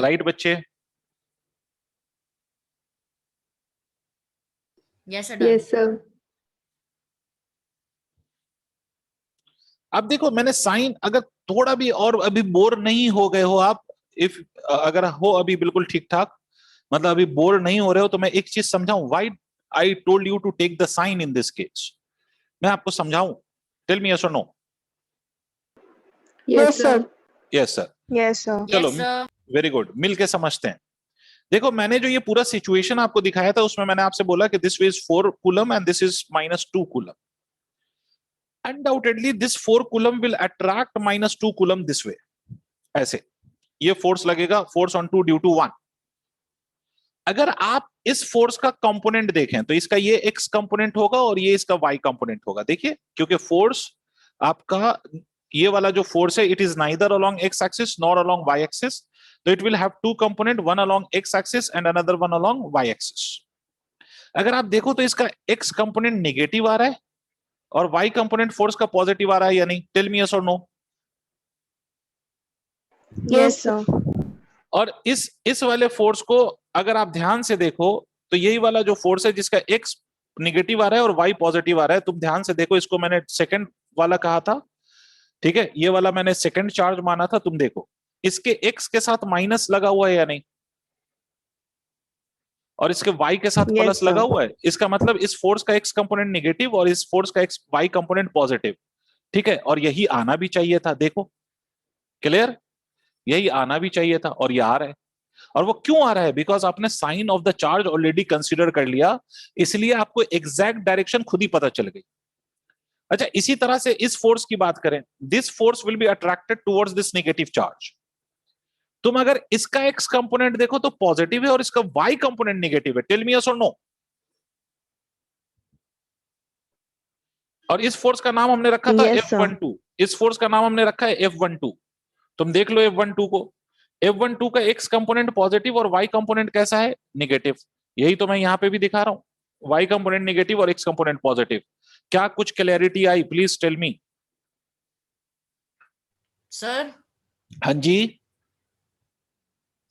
Right बच्चे? Yes sir, Yes, sir. अब देखो मैंने साइन, अगर थोड़ा भी और अभी बोर नहीं हो गए हो आप, इफ अगर हो अभी बिल्कुल ठीक ठाक, मतलब अभी बोर नहीं हो रहे हो, तो मैं एक चीज समझाऊं। Why I told you to take the sign in this case, मैं आपको समझाऊं। टेल मी यस और no. Yes, sir. Yes sir. Yes, sir. चलो, यस सर, वेरी गुड, मिल के समझते हैं। देखो मैंने जो ये पूरा सिचुएशन आपको दिखाया था उसमें मैंने आपसे बोला कि this is 4 coulomb and this is -2 coulomb. Undoubtedly this 4 coulomb will attract -2 coulomb this way. ऐसे ये फोर्स लगेगा, फोर्स ऑन 2 ड्यू टू 1। अगर आप इस फोर्स का कंपोनेंट देखें तो इसका ये x कंपोनेंट होगा और ये इसका y कंपोनेंट होगा। देखिए, क्योंकि फोर्स आपका ये वाला जो फोर्स है, it is neither along x axis nor along y axis, तो it will have two component, one along x axis and another one along y axis. अगर आप देखो तो इसका x कंपोनेंट नेगेटिव आ रहा है और y कंपोनेंट फोर्स का पॉजिटिव आ रहा है या नहीं? टेल मी यस और नो। Yes, sir. और इस वाले फोर्स को अगर आप ध्यान से देखो तो यही वाला जो फोर्स है जिसका x निगेटिव आ रहा है और y पॉजिटिव आ रहा है, तुम ध्यान से देखो, इसको मैंने सेकंड वाला कहा था, ठीक है, ये वाला मैंने सेकंड चार्ज माना था। तुम देखो इसके x के साथ माइनस लगा हुआ है या नहीं, और इसके y के साथ Yes, प्लस sir. लगा हुआ है। इसका मतलब इस फोर्स का x कंपोनेंट नेगेटिव और इस फोर्स का y कंपोनेंट पॉजिटिव। ठीक है, और यही आना भी चाहिए था। देखो क्लियर, यही आना भी चाहिए था और ये आ रहा है। और वो क्यों आ रहा है? बिकॉज आपने sign of the charge already consider कर लिया, इसलिए आपको एग्जैक्ट डायरेक्शन खुद ही पता चल गई। अच्छा, इसी तरह से इस फोर्स की बात करें, this force will be attracted towards this negative charge. तुम अगर इसका x कंपोनेंट देखो तो पॉजिटिव है और इसका y कंपोनेंट नेगेटिव है। टेल मी यस और नो। और इस फोर्स का नाम हमने रखा था Yes, sir. F12। इस फोर्स का नाम हमने रखा है F12। तुम देख लो F12 को। F12 का x कंपोनेंट पॉजिटिव और y कंपोनेंट कैसा है? नेगेटिव। यही तो मैं यहां पे भी दिखा रहा हूं, y कंपोनेंट नेगेटिव और x कंपोनेंट पॉजिटिव। क्या कुछ क्लैरिटी आई? Please tell me. सर हाँ जी।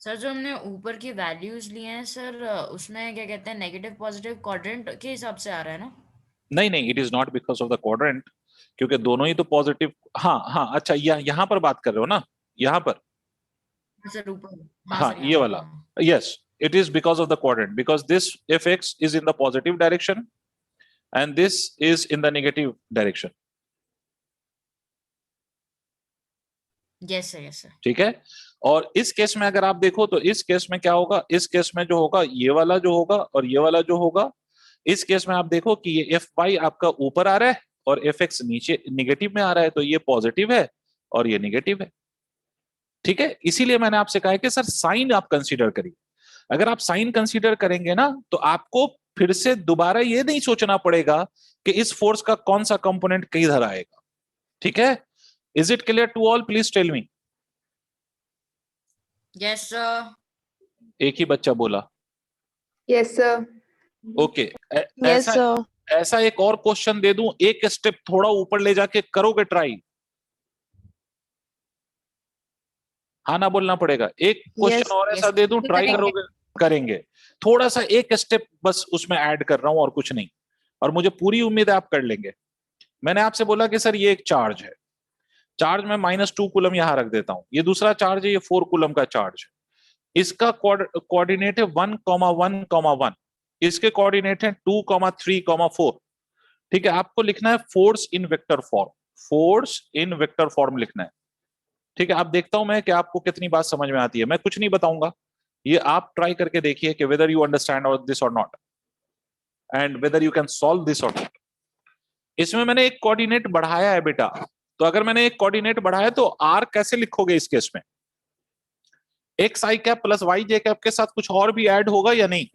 सर जो हमने ऊपर की वैल्यूज लिए हैं सर, उसमें क्या कहते हैं, नेगेटिव पॉजिटिव क्वाड्रेंट के हिसाब से आ रहा है ना? नहीं नहीं, it is not because of the quadrant, क्योंकि दोनों ही तो पॉजिटिव। हाँ हाँ, अच्छा, यहाँ पर बात कर रहे हो ना, यहाँ पर। हाँ सर, ऊपर। हाँ हाँ, सर, ये यहाँ वाला। हाँ। yes, it is because of the quadrant, because this fx is in the positive direction and this is in the negative direction. Yes sir, yes sir. ठीक है, और इस केस में अगर आप देखो तो इस केस में क्या होगा? इस केस में जो होगा ये वाला जो होगा और ये वाला जो होगा, इस केस में आप देखो कि ये fy आपका ऊपर आ रहा है और fx नीचे नेगेटिव में आ रहा है, तो ये पॉजिटिव है और ये नेगेटिव है। ठीक है, इसीलिए मैंने आपसे कहा है कि सर साइन आप कंसीडर करिए। अगर आप साइन कंसीडर करेंगे ना तो आपको फिर से दोबारा ये नहीं सोचना पड़ेगा कि इस फोर्स का कौन सा कंपोनेंट किधर आएगा। ठीक है, is it clear to all? Please tell me. Yes sir. एक ही बच्चा बोला Yes, sir. ओके। Yes, ऐसा sir. ऐसा एक और क्वेश्चन दे दूं, एक स्टेप थोड़ा ऊपर ले जाके करोगे ट्राई? हाँ ना बोलना पड़ेगा। एक क्वेश्चन Yes. और ऐसा Yes. दे दूं, ट्राई करेंगे। करोगे? करेंगे। थोड़ा सा एक स्टेप बस उसमें ऐड कर रहा हूं और कुछ नहीं, और मुझे पूरी उम्मीद है आप कर लेंगे। मैंने आपसे बोला कि सर ये एक चार्ज है, चार्ज में -2 कूलम यहां रख देता हूं, ये दूसरा चार्ज है, ये 4 कूलम का चार्ज है। इसका कोऑर्डिनेट है 1,1,1, इसके कोऑर्डिनेट है 2,3,4। ठीक है, आपको लिखना है force in vector form. Force in vector form लिखना है। ठीक है, आप देखता हूं मैं कि आपको कितनी बात समझ में आती है। मैं कुछ नहीं बताऊंगा, ये आप ट्राई करके देखिए कि वेदर यू अंडरस्टैंड और दिस और not and whether you can solve this और नॉट। इसमें मैंने एक कोऑर्डिनेट बढ़ाया है बेटा, तो अगर मैंने एक कोऑर्डिनेट बढ़ाया तो आर कैसे लिखोगे इस केस में? X i cap plus Y j cap के साथ कुछ और भी ऐड होगा या नहीं?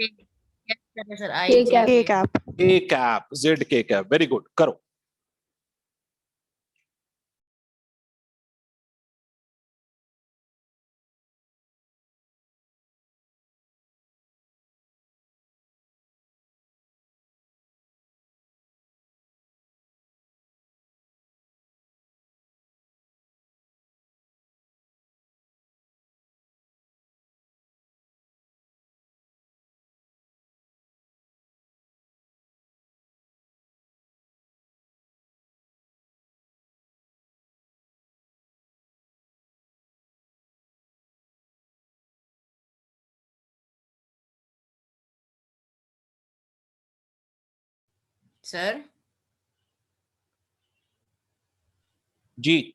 Sir I K cap. A cap. A cap Z के कैप, वेरी गुड, करो। सर जी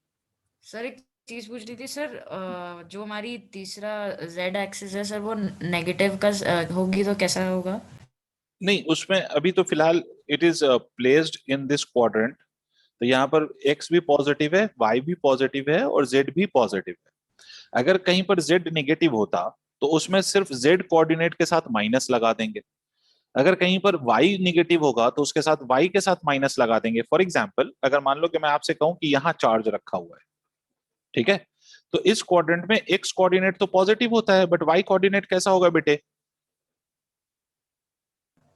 सर एक चीज पूछ रही थी सर, जो हमारी तीसरा जेड एक्सिस है सर, वो नेगेटिव का होगी तो कैसा होगा? नहीं, उसमें अभी तो फिलहाल it is placed in this quadrant, तो यहाँ पर x भी पॉजिटिव है, y भी पॉजिटिव है और z भी पॉजिटिव है। अगर कहीं पर z नेगेटिव होता तो उसमें सिर्फ z कोऑर्डिनेट के साथ माइनस लगा देंगे। अगर कहीं पर y निगेटिव होगा तो उसके साथ y के साथ माइनस लगा देंगे। फॉर एग्जाम्पल, अगर मान लो कि मैं आपसे कहूं कि यहाँ चार्ज रखा हुआ है, ठीक है, तो इस क्वाड्रेंट में x कोऑर्डिनेट तो पॉजिटिव होता है, बट y कोऑर्डिनेट कैसा होगा बेटे?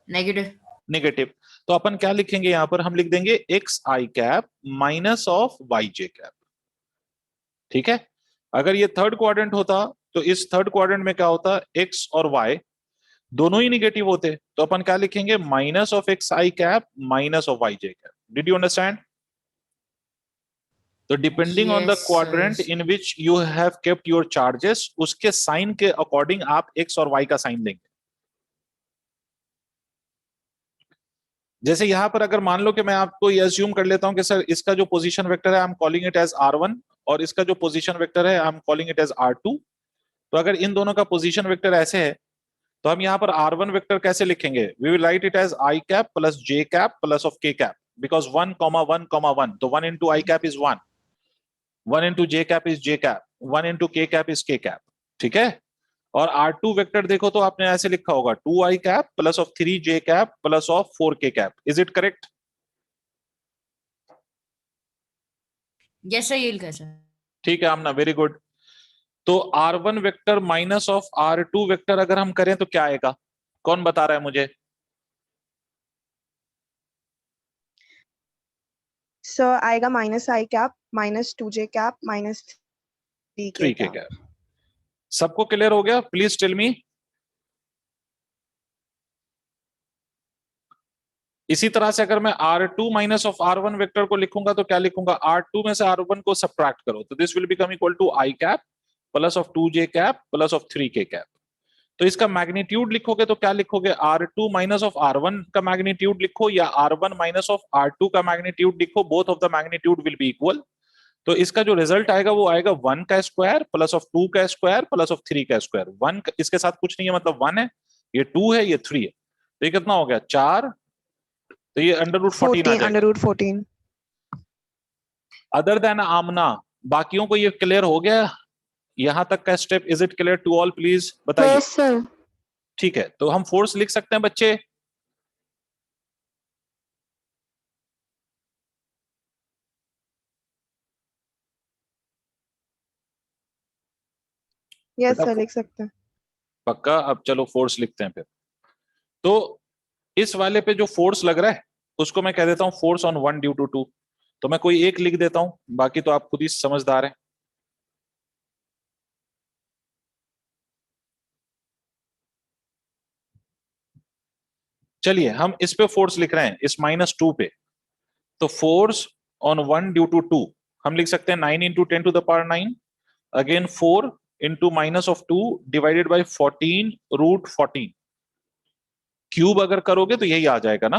नेगेटिव। नेगेटिव। तो अपन क्या लिखेंगे यहाँ पर? हम लिख देंगे x i cap minus of y j cap. ठीक है, अगर ये थर्ड क्वाड्रेंट होता तो इस थर्ड क्वाड्रेंट में क्या होता? एक्स और वाई दोनों ही निगेटिव होते, तो अपन क्या लिखेंगे? Minus of x i cap minus of y j cap. Did you understand? तो depending on the Yes, quadrant sir. In which you have kept your charges, उसके साइन के अकॉर्डिंग आप एक्स और वाई का साइन देंगे। जैसे यहां पर अगर मान लो कि मैं आपको ये अज्यूम कर लेता हूं कि सर इसका जो पोजीशन वेक्टर है I am calling it as R1 और इसका जो पोजीशन वेक्टर है I am calling it as R2, तो अगर इन दोनों का पोजीशन वेक्टर ऐसे है तो हम यहाँ पर R1 वेक्टर कैसे लिखेंगे? We will write it as i cap plus j cap plus of k cap, because 1,1,1, तो 1 into i cap is 1, 1 into j cap is j cap, 1 into k cap is k cap. ठीक है, और R2 वेक्टर देखो तो आपने ऐसे लिखा होगा 2i cap plus of 3j cap plus of 4k cap. Is it correct? Yes, sir, ये लिखा है सर। ठीक है आमना, वेरी गुड। तो R1 vector minus of R2 vector अगर हम करें तो क्या आएगा? कौन बता रहा है मुझे? So आएगा minus I cap minus 2J cap minus 3K 3k cap. Cap. सबको क्लियर हो गया? Please tell me. इसी तरह से अगर मैं R2 minus of R1 vector को लिखूंगा तो क्या लिखूंगा? R2 में से R1 को सब्ट्रैक्ट करो तो this will become equal to I cap plus of 2J cap plus of 3K cap. तो इसका मैग्नीट्यूड लिखोगे तो क्या लिखोगे? R2 माइनस ऑफ R1 का मैग्नीट्यूड लिखो या R1 माइनस ऑफ R2 का मैग्नीट्यूड लिखो, both of the magnitude will be equal. तो इसका जो रिजल्ट आएगा वो आएगा 1 का स्क्वायर प्लस ऑफ 2 का स्क्वायर प्लस ऑफ 3 का स्क्वायर। 1 इसके साथ कुछ नहीं है, मतलब 1 है, ये 2 है, ये 3 है, तो ये कितना हो गया? 4, तो ये अंडर रूट 14 आ 14 जाएगा। under root 14. अदर देन आमना, बाकियों को ये क्लियर हो गया? यहां तक का step is it clear to all? प्लीज बताइए। Yes, sir. ठीक है, तो हम फोर्स लिख सकते हैं बच्चे? Yes बेटा sir, लिख सकते हैं। पक्का? अब चलो फोर्स लिखते हैं फिर। तो इस वाले पे जो फोर्स लग रहा है उसको मैं कह देता हूं फोर्स ऑन 1 ड्यू टू 2। तो मैं कोई एक लिख देता हूं, बाकी तो आप खुद ही समझदार हैं। चलिए हम इस पे फोर्स लिख रहे हैं, इस -2 पे। तो फोर्स ऑन 1 ड्यू टू 2 हम लिख सकते हैं 9 into 10 to the power 9, again 4 into minus of 2 divided by 14 root 14। Cube अगर करोगे तो यही आ जाएगा ना,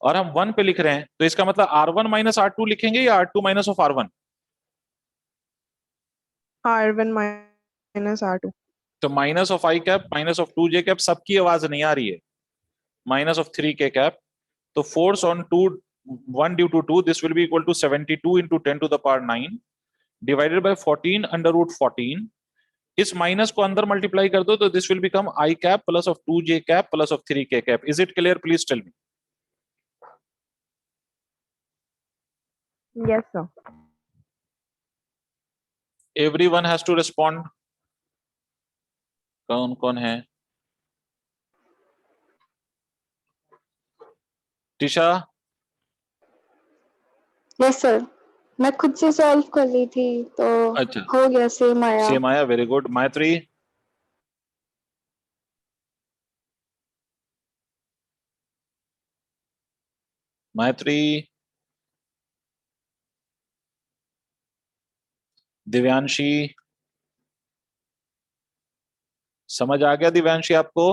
और हम 1 पे लिख रहे हैं, तो इसका मतलब R1 माइनस R2 लिखेंगे या R2 minus of R1? R1 minus R2. तो minus of I cap minus of 2J cap, सबकी आवाज नहीं आ रही है, माइनस ऑफ 3K कैप, तो force on 2 1 due to 2, this will be equal to 72 into 10 to the power 9 divided by 14 under root 14। इस माइनस को अंदर मल्टीप्लाई कर दो तो this will become I cap plus of 2J cap plus of 3K cap. Is it clear? Please tell me. Yes, sir. Everyone has to respond. कौन कौन है? टिशा? यस सर, मैं खुद से सॉल्व कर ली थी तो अच्छा, हो गया, सेम आया। सेम आया, वेरी गुड। मैत्री? मैत्री? दिव्यांशी? समझ आ गया दिव्यांशी आपको?